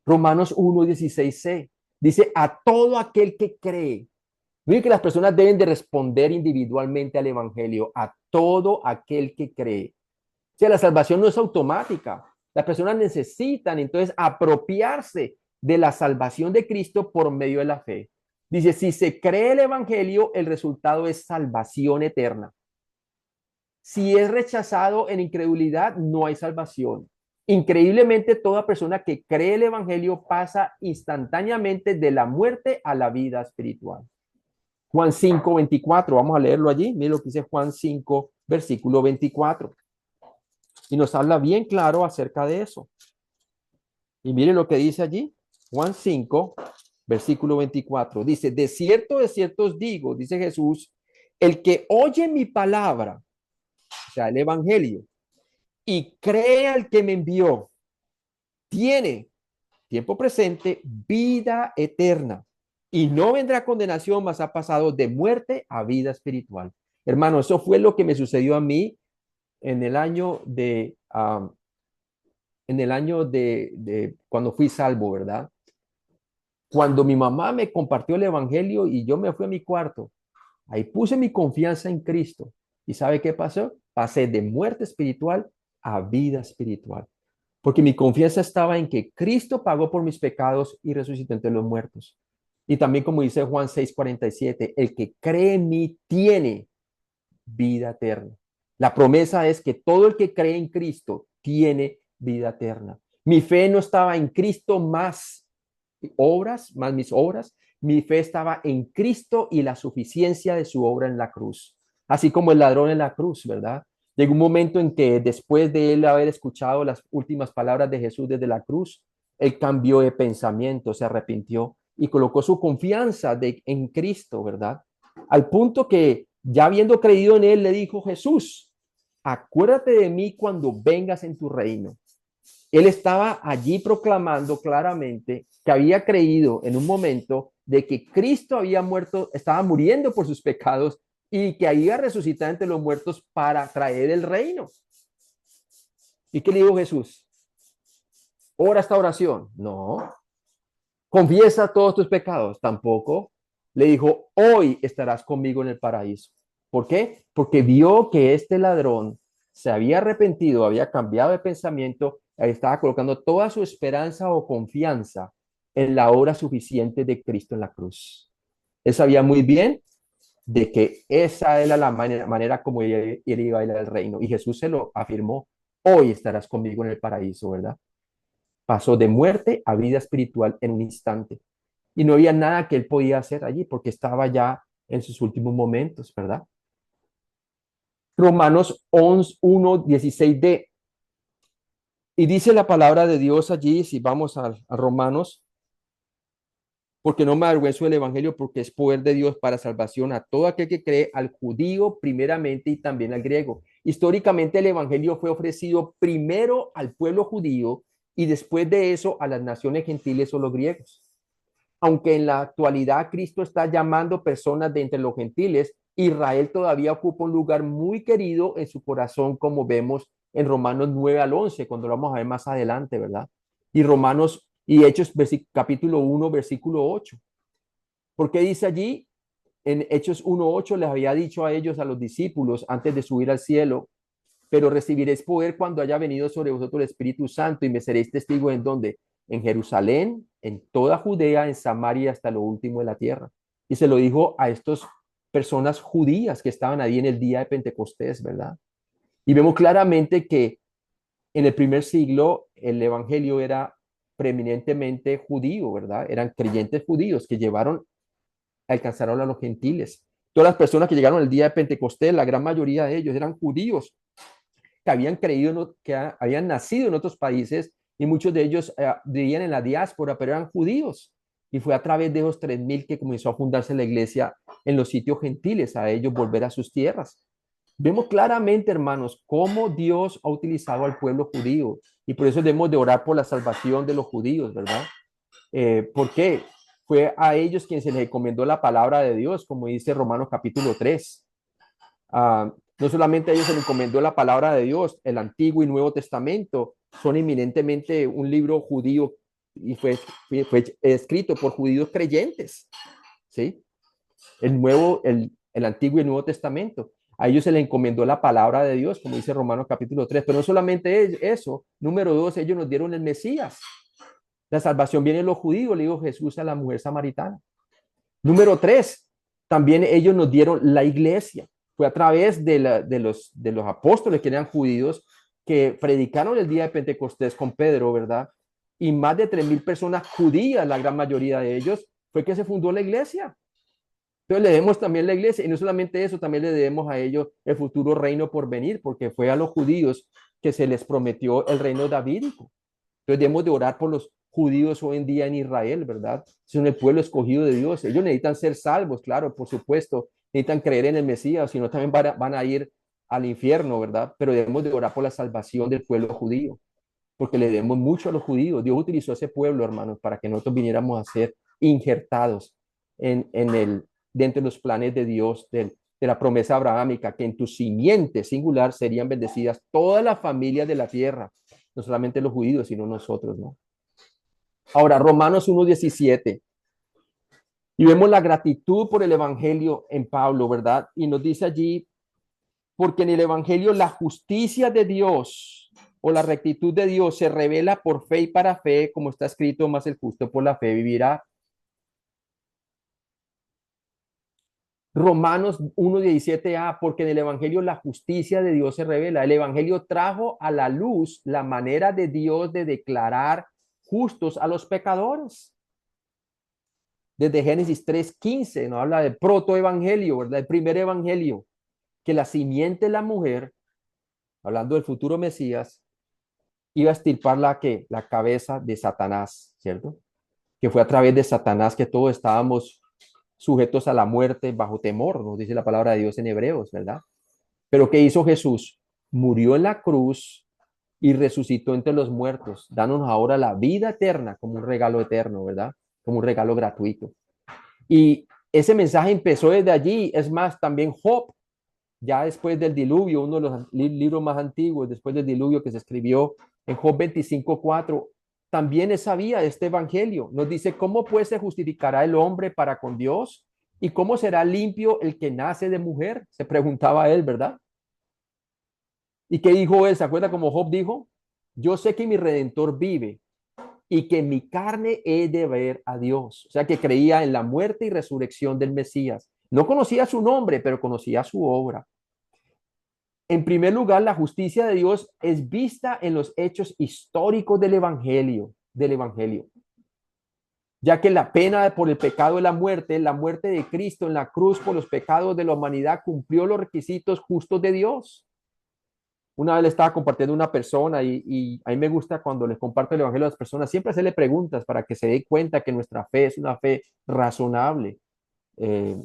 Romanos 1:16c dice, a todo aquel que cree. Miren que las personas deben de responder individualmente al evangelio, a todo aquel que cree. O sea, la salvación no es automática. Las personas necesitan entonces apropiarse de la salvación de Cristo por medio de la fe. Dice, si se cree el evangelio, el resultado es salvación eterna. Si es rechazado en incredulidad, no hay salvación. Increíblemente, toda persona que cree el evangelio pasa instantáneamente de la muerte a la vida espiritual. Juan 5:24, vamos a leerlo allí. Mire lo que dice Juan 5, versículo 24. Y nos habla bien claro acerca de eso. Y mire lo que dice allí. Juan 5, versículo 24. Dice, de cierto os digo, dice Jesús, el que oye mi palabra, o sea, el evangelio, y cree al que me envió, tiene tiempo presente vida eterna y no vendrá condenación, mas ha pasado de muerte a vida espiritual. Hermano, eso fue lo que me sucedió a mí en el año de cuando fui salvo, ¿verdad? Cuando mi mamá me compartió el evangelio y yo me fui a mi cuarto, ahí puse mi confianza en Cristo. ¿Y sabe qué pasó? Pasé de muerte espiritual a vida espiritual. Porque mi confianza estaba en que Cristo pagó por mis pecados y resucitó entre los muertos. Y también como dice Juan 6:47, el que cree en mí tiene vida eterna. La promesa es que todo el que cree en Cristo tiene vida eterna. Mi fe no estaba en Cristo más obras, más mis obras. Mi fe estaba en Cristo y la suficiencia de su obra en la cruz. Así como el ladrón en la cruz, ¿verdad? Llegó un momento en que después de él haber escuchado las últimas palabras de Jesús desde la cruz, él cambió de pensamiento, se arrepintió y colocó su confianza en Cristo, ¿verdad? Al punto que ya habiendo creído en él, le dijo Jesús, acuérdate de mí cuando vengas en tu reino. Él estaba allí proclamando claramente que había creído en un momento de que Cristo había muerto, estaba muriendo por sus pecados y que había resucitado entre los muertos para traer el reino. ¿Y qué le dijo Jesús? ¿Ora esta oración? No. ¿Confiesa todos tus pecados? Tampoco. Le dijo, hoy estarás conmigo en el paraíso. ¿Por qué? Porque vio que este ladrón se había arrepentido, había cambiado de pensamiento, estaba colocando toda su esperanza o confianza en la obra suficiente de Cristo en la cruz. Él sabía muy bien de que esa era la manera como él iba a ir al reino. Y Jesús se lo afirmó, hoy estarás conmigo en el paraíso, ¿verdad? Pasó de muerte a vida espiritual en un instante. Y no había nada que él podía hacer allí porque estaba ya en sus últimos momentos, ¿verdad? Romanos 1:16d. Y dice la palabra de Dios allí, si vamos a Romanos, porque no me avergüenzo del evangelio, porque es poder de Dios para salvación a todo aquel que cree, al judío primeramente y también al griego. Históricamente el evangelio fue ofrecido primero al pueblo judío y después de eso a las naciones gentiles o los griegos. Aunque en la actualidad Cristo está llamando personas de entre los gentiles, Israel todavía ocupa un lugar muy querido en su corazón, como vemos en Romanos 9 al 11, cuando lo vamos a ver más adelante, ¿verdad? Y Romanos y Hechos capítulo 1, versículo 8. Porque dice allí, en Hechos 1:8 les había dicho a ellos, a los discípulos, antes de subir al cielo, pero recibiréis poder cuando haya venido sobre vosotros el Espíritu Santo y me seréis testigo en donde, en Jerusalén, en toda Judea, en Samaria, hasta lo último de la tierra. Y se lo dijo a estas personas judías que estaban ahí en el día de Pentecostés, ¿verdad? Y vemos claramente que en el primer siglo el evangelio era preeminentemente judío, ¿verdad? Eran creyentes judíos que alcanzaron a los gentiles. Todas las personas que llegaron el día de Pentecostés, la gran mayoría de ellos eran judíos que habían creído, que habían nacido en otros países y muchos de ellos vivían en la diáspora, pero eran judíos. Y fue a través de esos 3,000 que comenzó a fundarse la iglesia en los sitios gentiles, a ellos volver a sus tierras. Vemos claramente, hermanos, cómo Dios ha utilizado al pueblo judío y por eso debemos de orar por la salvación de los judíos, ¿verdad? ¿Por qué? Fue a ellos quien se les encomendó la palabra de Dios, como dice Romanos capítulo 3. No solamente a ellos se les encomendó la palabra de Dios, el Antiguo y Nuevo Testamento son eminentemente un libro judío y fue escrito por judíos creyentes, ¿sí? El Antiguo y el Nuevo Testamento. A ellos se les encomendó la palabra de Dios, como dice Romanos capítulo 3. Pero no solamente eso. Número 2, ellos nos dieron el Mesías. La salvación viene de los judíos, le dijo Jesús a la mujer samaritana. Número 3, también ellos nos dieron la iglesia. Fue a través de los apóstoles que eran judíos que predicaron el día de Pentecostés con Pedro, ¿verdad? Y más de 3,000 personas judías, la gran mayoría de ellos, fue que se fundó la iglesia. Entonces le debemos también la iglesia y no solamente eso, también le debemos a ellos el futuro reino por venir, porque fue a los judíos que se les prometió el reino davídico. Entonces debemos de orar por los judíos hoy en día en Israel, ¿verdad? Son el pueblo escogido de Dios. Ellos necesitan ser salvos, claro, por supuesto. Necesitan creer en el Mesías, si no también van a ir al infierno, ¿verdad? Pero debemos de orar por la salvación del pueblo judío, porque le debemos mucho a los judíos. Dios utilizó ese pueblo, hermanos, para que nosotros viniéramos a ser injertados en el, dentro de los planes de Dios, de la promesa abrahámica, que en tu simiente singular serían bendecidas todas las familias de la tierra, no solamente los judíos, sino nosotros, ¿no? Ahora, Romanos 1:17, y vemos la gratitud por el Evangelio en Pablo, ¿verdad? Y nos dice allí, porque en el Evangelio la justicia de Dios o la rectitud de Dios se revela por fe y para fe, como está escrito, más el justo por la fe vivirá. Romanos 1:17a, porque en el Evangelio la justicia de Dios se revela. El Evangelio trajo a la luz la manera de Dios de declarar justos a los pecadores. Desde Génesis 3:15 nos habla del protoevangelio, ¿verdad? El primer evangelio, que la simiente de la mujer, hablando del futuro Mesías, iba a extirpar la cabeza de Satanás, ¿cierto? Que fue a través de Satanás que todos estábamos sujetos a la muerte bajo temor, nos dice la palabra de Dios en Hebreos, ¿verdad? Pero ¿qué hizo Jesús? Murió en la cruz y resucitó entre los muertos, dándonos ahora la vida eterna como un regalo eterno, ¿verdad? Como un regalo gratuito. Y ese mensaje empezó desde allí. Es más, también Job, ya después del diluvio, uno de los libros más antiguos, después del diluvio que se escribió en Job 25:4, también sabía este evangelio. Nos dice, ¿cómo pues se justificará el hombre para con Dios? ¿Y cómo será limpio el que nace de mujer? Se preguntaba él, ¿verdad? ¿Y qué dijo él? ¿Se acuerda como Job dijo? Yo sé que mi redentor vive y que en mi carne he de ver a Dios. O sea, que creía en la muerte y resurrección del Mesías. No conocía su nombre, pero conocía su obra. En primer lugar, la justicia de Dios es vista en los hechos históricos del Evangelio, ya que la pena por el pecado de la muerte de Cristo en la cruz por los pecados de la humanidad cumplió los requisitos justos de Dios. Una vez le estaba compartiendo una persona y a mí me gusta cuando les comparto el evangelio a las personas, siempre hacerle preguntas para que se dé cuenta que nuestra fe es una fe razonable. Eh,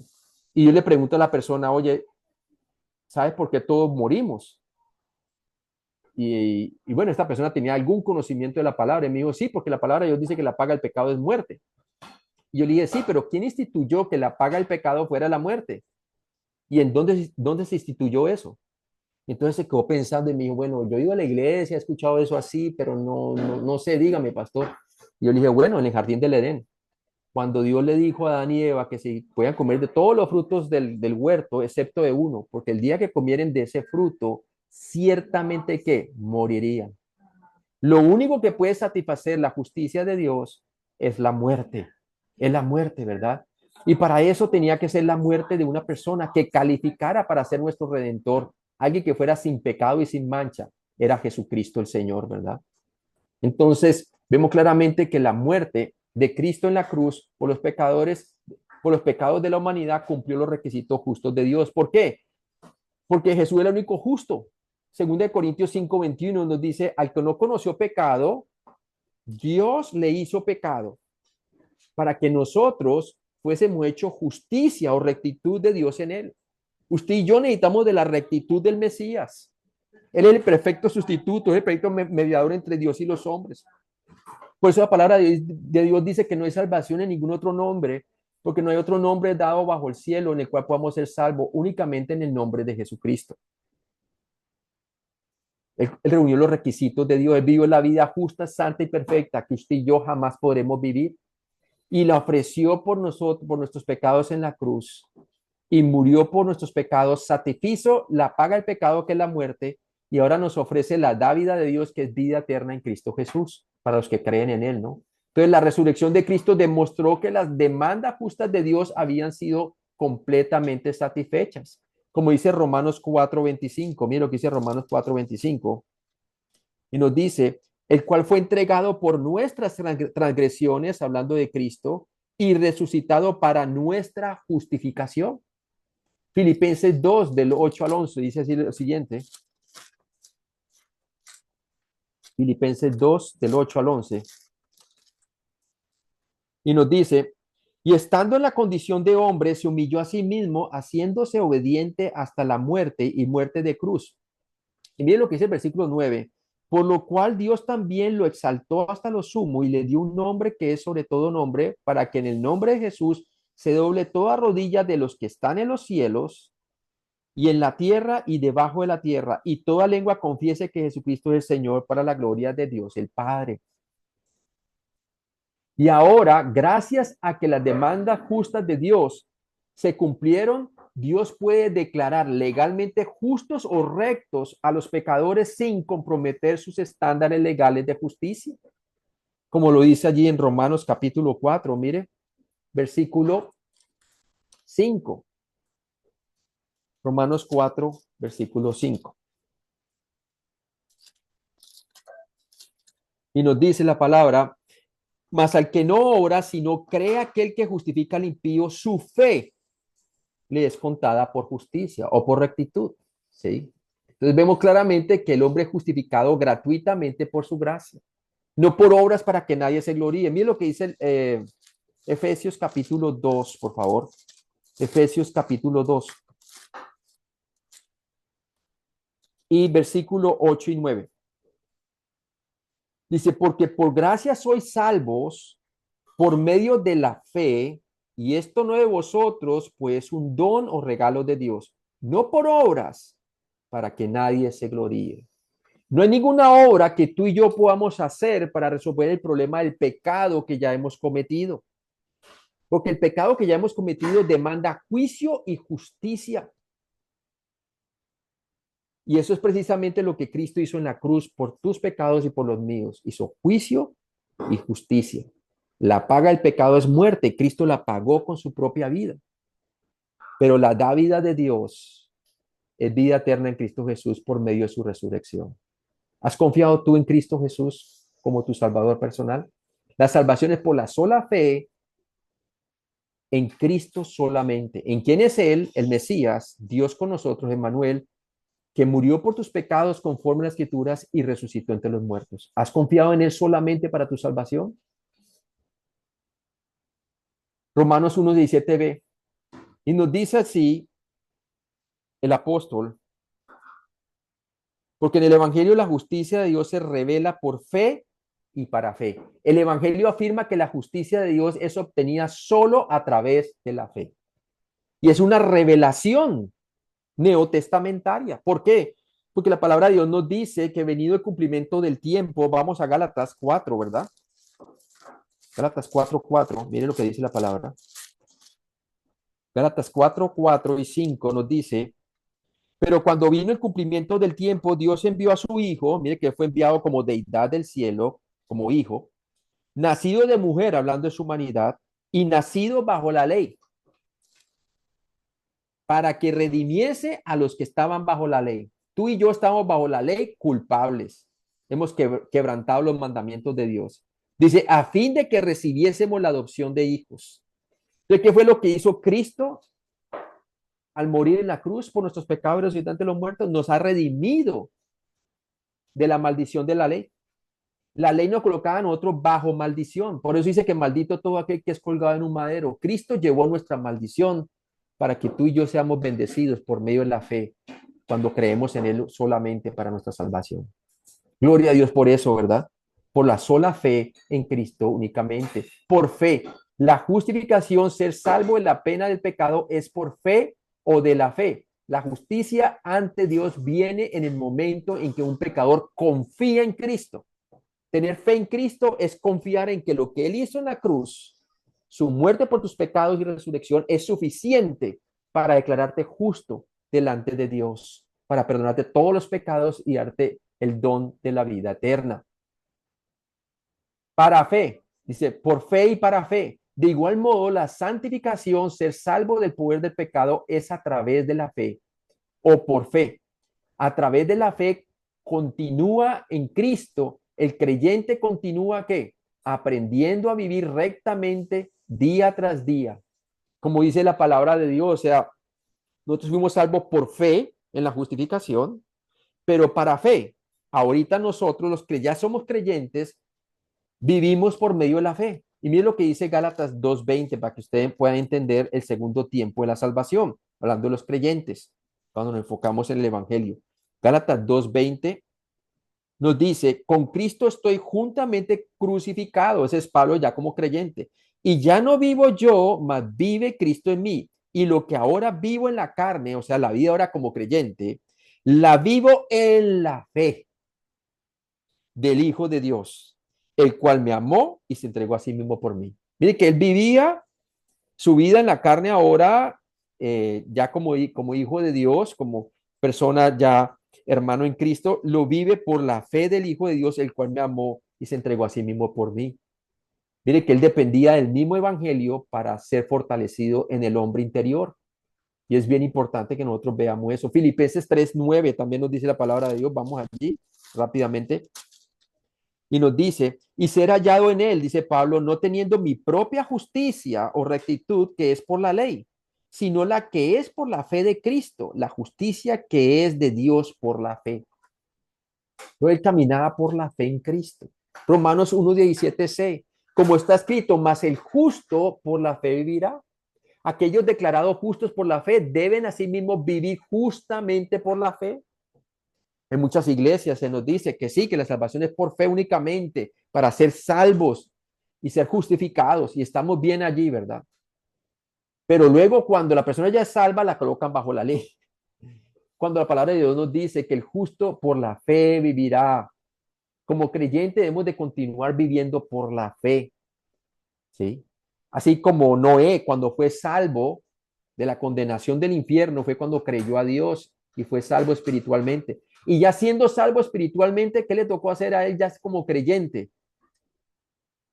y yo le pregunto a la persona, oye, ¿sabes por qué todos morimos? Y bueno, esta persona tenía algún conocimiento de la palabra y me dijo, sí, porque la palabra de Dios dice que la paga del pecado es muerte. Y yo le dije, sí, pero ¿quién instituyó que la paga del pecado fuera la muerte? ¿Y en dónde se instituyó eso? Entonces se quedó pensando y me dijo, bueno, yo he ido a la iglesia, he escuchado eso así, pero no sé, dígame, pastor. Y yo le dije, bueno, en el jardín del Edén, cuando Dios le dijo a Adán y Eva que se puedan comer de todos los frutos del huerto, excepto de uno, porque el día que comieren de ese fruto, ciertamente que morirían. Lo único que puede satisfacer la justicia de Dios es la muerte, ¿verdad? Y para eso tenía que ser la muerte de una persona que calificara para ser nuestro redentor, alguien que fuera sin pecado y sin mancha. Era Jesucristo el Señor, ¿verdad? Entonces, vemos claramente que la muerte de Cristo en la cruz por los pecadores, por los pecados de la humanidad, cumplió los requisitos justos de Dios. ¿Por qué? Porque Jesús era el único justo. Según de Corintios 5:21 nos dice, al que no conoció pecado, Dios le hizo pecado para que nosotros fuésemos hecho justicia o rectitud de Dios en él. Usted y yo necesitamos de la rectitud del Mesías. Él es el perfecto sustituto, es el perfecto mediador entre Dios y los hombres. Por eso la palabra de Dios dice que no hay salvación en ningún otro nombre, porque no hay otro nombre dado bajo el cielo en el cual podamos ser salvos, únicamente en el nombre de Jesucristo. Él reunió los requisitos de Dios. Él vivió la vida justa, santa y perfecta que usted y yo jamás podremos vivir. Y la ofreció por nosotros, por nuestros pecados en la cruz. Y murió por nuestros pecados, satisfizo la paga del pecado que es la muerte. Y ahora nos ofrece la dávida de Dios que es vida eterna en Cristo Jesús, para los que creen en Él, ¿no? Entonces la resurrección de Cristo demostró que las demandas justas de Dios habían sido completamente satisfechas. Como dice Romanos 4:25, mira lo que dice Romanos 4:25, y nos dice, el cual fue entregado por nuestras transgresiones, hablando de Cristo, y resucitado para nuestra justificación. Filipenses 2, del 8 al 11, dice así lo siguiente. Filipenses 2, del 8 al 11. Y nos dice, y estando en la condición de hombre, se humilló a sí mismo, haciéndose obediente hasta la muerte y muerte de cruz. Y miren lo que dice el versículo 9. Por lo cual Dios también lo exaltó hasta lo sumo y le dio un nombre que es sobre todo nombre, para que en el nombre de Jesús se doble toda rodilla de los que están en los cielos y en la tierra y debajo de la tierra, y toda lengua confiese que Jesucristo es el Señor, para la gloria de Dios el Padre. Y ahora, gracias a que las demandas justas de Dios se cumplieron, Dios puede declarar legalmente justos o rectos a los pecadores sin comprometer sus estándares legales de justicia. Como lo dice allí en Romanos capítulo 4, mire, versículo 5. Romanos 4, versículo 5. Y nos dice la palabra, mas al que no obra, sino cree aquel que justifica al impío, su fe le es contada por justicia o por rectitud. ¿Sí? Entonces vemos claramente que el hombre es justificado gratuitamente por su gracia, no por obras para que nadie se gloríe. Miren lo que dice Efesios capítulo 2, por favor. Efesios capítulo 2 y versículo 8 y 9. Dice, porque por gracia sois salvos por medio de la fe, y esto no de vosotros, pues un don o regalo de Dios, no por obras, para que nadie se gloríe. No hay ninguna obra que tú y yo podamos hacer para resolver el problema del pecado que ya hemos cometido. Porque el pecado que ya hemos cometido demanda juicio y justicia. Y eso es precisamente lo que Cristo hizo en la cruz por tus pecados y por los míos. Hizo juicio y justicia. La paga del pecado es muerte. Cristo la pagó con su propia vida. Pero la dávida de Dios es vida eterna en Cristo Jesús por medio de su resurrección. ¿Has confiado tú en Cristo Jesús como tu Salvador personal? La salvación es por la sola fe en Cristo solamente. ¿En quién es Él? El Mesías, Dios con nosotros, Emmanuel, que murió por tus pecados conforme a las Escrituras y resucitó entre los muertos. ¿Has confiado en Él solamente para tu salvación? Romanos 1:17b. Y nos dice así el apóstol, porque en el Evangelio la justicia de Dios se revela por fe y para fe. El Evangelio afirma que la justicia de Dios es obtenida solo a través de la fe. Y es una revelación neotestamentaria. ¿Por qué? Porque la palabra de Dios nos dice que venido el cumplimiento del tiempo, vamos a Gálatas 4, ¿verdad? Gálatas 4:4, miren lo que dice la palabra. Gálatas 4:4 y 5 nos dice, pero cuando vino el cumplimiento del tiempo, Dios envió a su Hijo, mire que fue enviado como deidad del cielo, como hijo, nacido de mujer, hablando de su humanidad, y nacido bajo la ley, para que redimiese a los que estaban bajo la ley. Tú y yo estamos bajo la ley culpables. Hemos quebrantado los mandamientos de Dios. Dice, a fin de que recibiésemos la adopción de hijos. Entonces, ¿qué fue lo que hizo Cristo al morir en la cruz por nuestros pecados y resucitar ante los muertos? Nos ha redimido de la maldición de la ley. La ley nos colocaba a nosotros bajo maldición. Por eso dice que maldito todo aquel que es colgado en un madero. Cristo llevó nuestra maldición para que tú y yo seamos bendecidos por medio de la fe cuando creemos en Él solamente para nuestra salvación. Gloria a Dios por eso, ¿verdad? Por la sola fe en Cristo únicamente. Por fe. La justificación, ser salvo de la pena del pecado, es por fe o de la fe. La justicia ante Dios viene en el momento en que un pecador confía en Cristo. Tener fe en Cristo es confiar en que lo que Él hizo en la cruz, su muerte por tus pecados y resurrección, es suficiente para declararte justo delante de Dios, para perdonarte todos los pecados y darte el don de la vida eterna. Para fe, dice, por fe y para fe. De igual modo, la santificación, ser salvo del poder del pecado, es a través de la fe o por fe. A través de la fe continúa en Cristo. El creyente continúa ¿qué? Aprendiendo a vivir rectamente día tras día. Como dice la palabra de Dios, o sea, nosotros fuimos salvos por fe en la justificación, pero para fe. Ahorita nosotros, los que ya somos creyentes, vivimos por medio de la fe. Y mire lo que dice Gálatas 2:20 para que ustedes puedan entender el segundo tiempo de la salvación, hablando de los creyentes, cuando nos enfocamos en el Evangelio. Gálatas 2:20 nos dice, con Cristo estoy juntamente crucificado. Ese es Pablo ya como creyente. Y ya no vivo yo, mas vive Cristo en mí. Y lo que ahora vivo en la carne, o sea, la vida ahora como creyente, la vivo en la fe del Hijo de Dios, el cual me amó y se entregó a sí mismo por mí. Mire que él vivía su vida en la carne ahora, ya como hijo de Dios, como persona ya hermano en Cristo, lo vive por la fe del Hijo de Dios, el cual me amó y se entregó a sí mismo por mí. Mire que él dependía del mismo evangelio para ser fortalecido en el hombre interior. Y es bien importante que nosotros veamos eso. Filipenses 3:9 también nos dice la palabra de Dios. Vamos allí rápidamente. Y nos dice, y ser hallado en él, dice Pablo, no teniendo mi propia justicia o rectitud que es por la ley, sino la que es por la fe de Cristo, la justicia que es de Dios por la fe. Él caminaba por la fe en Cristo. Romanos 1:17c, como está escrito, mas el justo por la fe vivirá. Aquellos declarados justos por la fe deben asimismo vivir justamente por la fe. En muchas iglesias se nos dice que sí, que la salvación es por fe únicamente, para ser salvos y ser justificados, y estamos bien allí, ¿verdad? Pero luego cuando la persona ya es salva, la colocan bajo la ley. Cuando la palabra de Dios nos dice que el justo por la fe vivirá, como creyente debemos de continuar viviendo por la fe, ¿sí? Así como Noé, cuando fue salvo de la condenación del infierno, fue cuando creyó a Dios y fue salvo espiritualmente. Y ya siendo salvo espiritualmente, ¿qué le tocó hacer a él ya como creyente?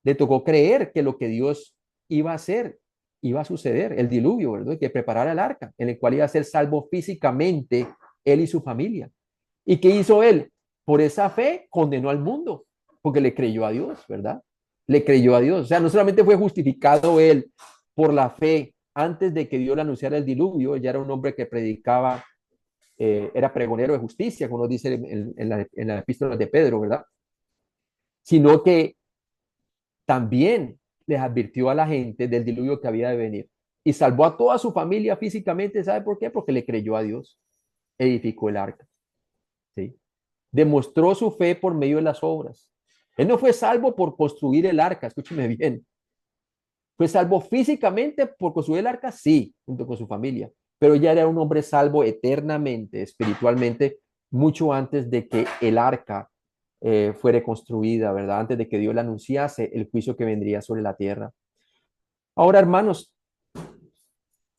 Le tocó creer que lo que Dios iba a hacer, iba a suceder, el diluvio, ¿verdad? Que preparara el arca, en el cual iba a ser salvo físicamente él y su familia. ¿Y qué hizo él? Por esa fe condenó al mundo, porque le creyó a Dios, ¿verdad? Le creyó a Dios. O sea, no solamente fue justificado él por la fe antes de que Dios le anunciara el diluvio, ya era un hombre que predicaba, era pregonero de justicia, como dice en la epístola de Pedro, ¿verdad? Sino que también les advirtió a la gente del diluvio que había de venir y salvó a toda su familia físicamente. ¿Sabe por qué? Porque le creyó a Dios, edificó el arca, ¿sí? Demostró su fe por medio de las obras. Él no fue salvo por construir el arca, escúcheme bien. Fue salvo físicamente por construir el arca, sí, junto con su familia, pero ya era un hombre salvo eternamente, espiritualmente, mucho antes de que el arca fuera construida, ¿verdad? Antes de que Dios le anunciase el juicio que vendría sobre la tierra. Ahora, hermanos,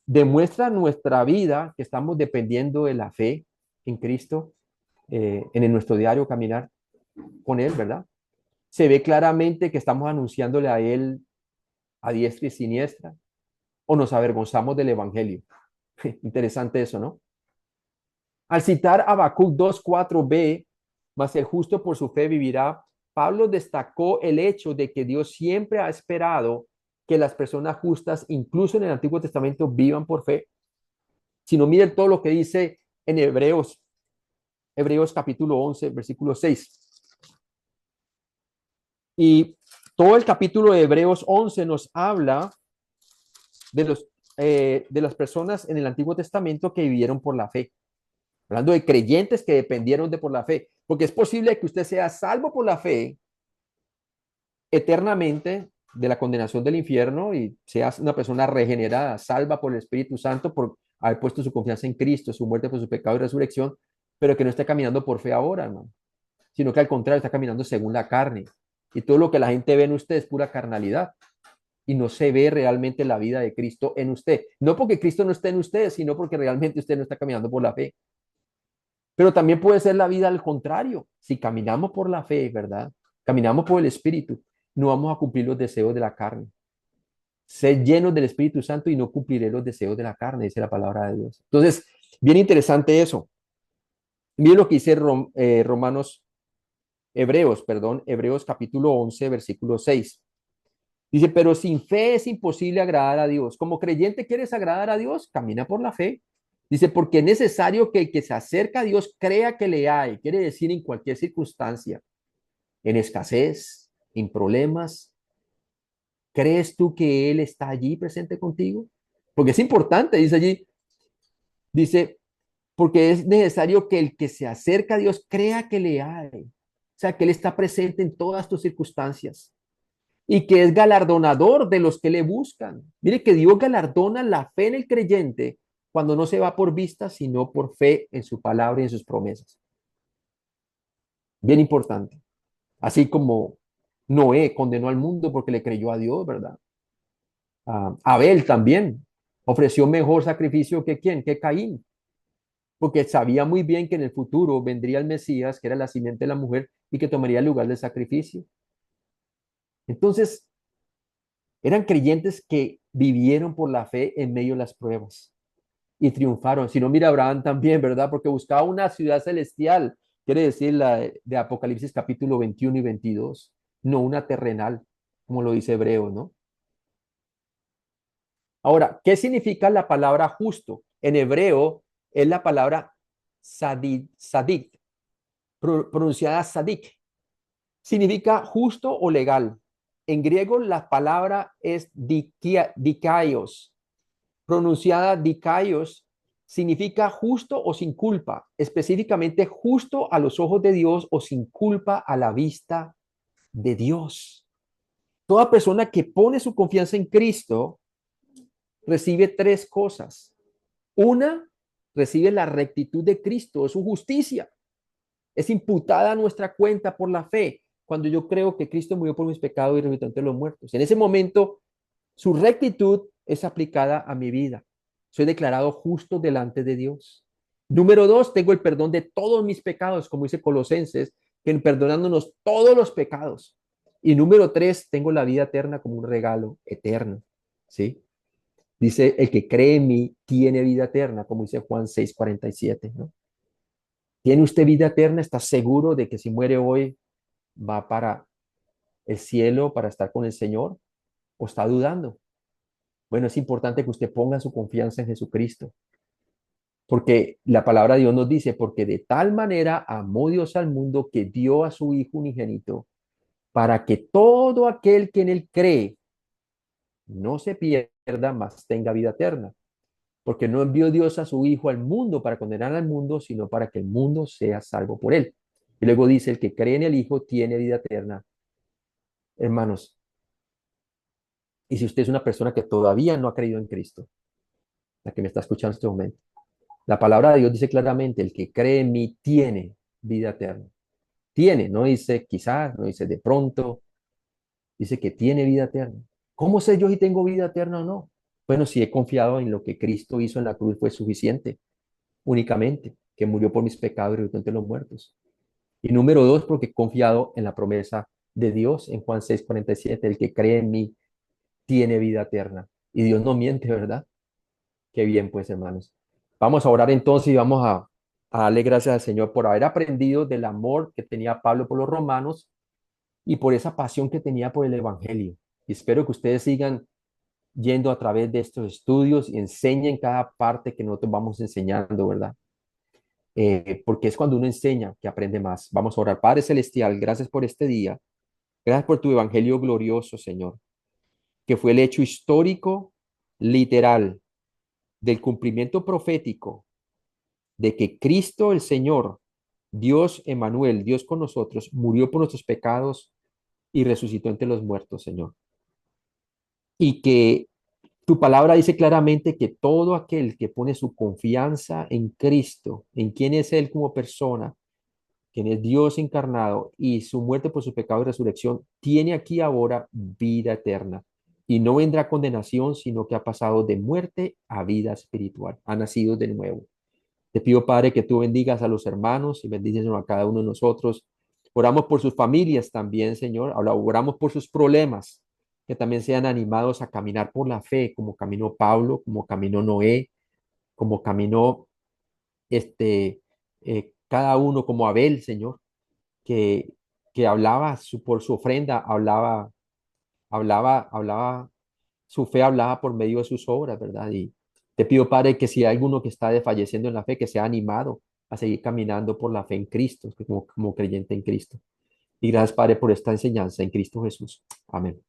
demuestra nuestra vida que estamos dependiendo de la fe en Cristo, en nuestro diario caminar con Él, ¿verdad? Se ve claramente que estamos anunciándole a Él a diestra y siniestra, o nos avergonzamos del Evangelio. Interesante eso, ¿no? Al citar Habacuc 2:4b, mas el justo por su fe vivirá, Pablo destacó el hecho de que Dios siempre ha esperado que las personas justas, incluso en el Antiguo Testamento, vivan por fe. Si no, miren todo lo que dice en Hebreos capítulo 11, versículo 6. Y todo el capítulo de Hebreos 11 nos habla de los de las personas en el Antiguo Testamento que vivieron por la fe. Hablando de creyentes que dependieron de por la fe. Porque es posible que usted sea salvo por la fe eternamente de la condenación del infierno y seas una persona regenerada, salva por el Espíritu Santo, por haber puesto su confianza en Cristo, su muerte por su pecado y resurrección, pero que no esté caminando por fe ahora, hermano, sino que al contrario está caminando según la carne. Y todo lo que la gente ve en usted es pura carnalidad y no se ve realmente la vida de Cristo en usted. No porque Cristo no esté en usted, sino porque realmente usted no está caminando por la fe. Pero también puede ser la vida al contrario. Si caminamos por la fe, ¿verdad? Caminamos por el Espíritu, no vamos a cumplir los deseos de la carne. Ser llenos del Espíritu Santo y no cumpliré los deseos de la carne, dice la palabra de Dios. Entonces, bien interesante eso. Miren lo que dice Hebreos capítulo 11, versículo 6. Dice, pero sin fe es imposible agradar a Dios. Como creyente, ¿quieres agradar a Dios? Camina por la fe. Dice, porque es necesario que el que se acerca a Dios crea que le hay. Quiere decir en cualquier circunstancia, en escasez, en problemas. ¿Crees tú que Él está allí presente contigo? Porque es importante, dice allí, dice, porque es necesario que el que se acerca a Dios crea que le hay. O sea, que Él está presente en todas tus circunstancias y que es galardonador de los que le buscan. Mire que Dios galardona la fe en el creyente cuando no se va por vista, sino por fe en su palabra y en sus promesas. Bien importante. Así como Noé condenó al mundo porque le creyó a Dios, ¿verdad? Abel también ofreció mejor sacrificio que quién, que Caín, porque sabía muy bien que en el futuro vendría el Mesías, que era la simiente de la mujer, y que tomaría el lugar del sacrificio. Entonces, eran creyentes que vivieron por la fe en medio de las pruebas y triunfaron. Si no, mira Abraham también, ¿verdad? Porque buscaba una ciudad celestial, quiere decir la de Apocalipsis capítulo 21 y 22, no una terrenal, como lo dice Hebreo, ¿no? Ahora, ¿qué significa la palabra justo? En hebreo es la palabra sadik, pronunciada sadik. Significa justo o legal. En griego la palabra es dikaios, pronunciada dikaios, significa justo o sin culpa, específicamente justo a los ojos de Dios o sin culpa a la vista de Dios. Toda persona que pone su confianza en Cristo recibe tres cosas. Una, recibe la rectitud de Cristo, su justicia. Es imputada a nuestra cuenta por la fe. Cuando yo creo que Cristo murió por mis pecados y resucitó entre los muertos. En ese momento, su rectitud es aplicada a mi vida. Soy declarado justo delante de Dios. Número dos, tengo el perdón de todos mis pecados, como dice Colosenses, que perdonándonos todos los pecados. Y número tres, tengo la vida eterna como un regalo eterno. ¿Sí? Dice, el que cree en mí tiene vida eterna, como dice Juan 6:47, ¿no? ¿Tiene usted vida eterna? ¿Está seguro de que si muere hoy va para el cielo, para estar con el Señor? ¿O está dudando? Bueno, es importante que usted ponga su confianza en Jesucristo, porque la palabra de Dios nos dice, porque de tal manera amó Dios al mundo que dio a su Hijo unigénito, para que todo aquel que en él cree no se pierda, mas tenga vida eterna. Porque no envió Dios a su Hijo al mundo para condenar al mundo, sino para que el mundo sea salvo por él. Y luego dice, el que cree en el Hijo tiene vida eterna. Hermanos, y si usted es una persona que todavía no ha creído en Cristo, la que me está escuchando en este momento, la palabra de Dios dice claramente, el que cree en mí tiene vida eterna. Tiene, no dice quizás, no dice de pronto, dice que tiene vida eterna. ¿Cómo sé yo si tengo vida eterna o no? Bueno, si he confiado en lo que Cristo hizo en la cruz fue suficiente, únicamente, que murió por mis pecados y resucitó entre los muertos. Y número dos, porque he confiado en la promesa de Dios en Juan 6:47, el que cree en mí tiene vida eterna. Y Dios no miente, ¿verdad? Qué bien, pues, hermanos. Vamos a orar entonces y vamos a darle gracias al Señor por haber aprendido del amor que tenía Pablo por los romanos y por esa pasión que tenía por el Evangelio. Y espero que ustedes sigan yendo a través de estos estudios y enseñen cada parte que nosotros vamos enseñando, ¿verdad? Porque es cuando uno enseña que aprende más. Vamos a orar. Padre Celestial, gracias por este día. Gracias por tu Evangelio glorioso, Señor, que fue el hecho histórico, literal, del cumplimiento profético de que Cristo el Señor, Dios Emanuel, Dios con nosotros, murió por nuestros pecados y resucitó entre los muertos, Señor. Y que tu palabra dice claramente que todo aquel que pone su confianza en Cristo, en quién es Él como persona, quien es Dios encarnado y su muerte por su pecado y resurrección, tiene aquí ahora vida eterna. Y no vendrá condenación, sino que ha pasado de muerte a vida espiritual, ha nacido de nuevo. Te pido, Padre, que tú bendigas a los hermanos y bendices a cada uno de nosotros. Oramos por sus familias también, Señor. Oramos por sus problemas, que también sean animados a caminar por la fe, como caminó Pablo, como caminó Noé, como caminó cada uno, como Abel, Señor, que, que hablaba por su ofrenda, hablaba, su fe hablaba por medio de sus obras, ¿verdad? Y te pido, Padre, que si hay alguno que está desfalleciendo en la fe, que sea animado a seguir caminando por la fe en Cristo, como creyente en Cristo. Y gracias, Padre, por esta enseñanza en Cristo Jesús. Amén.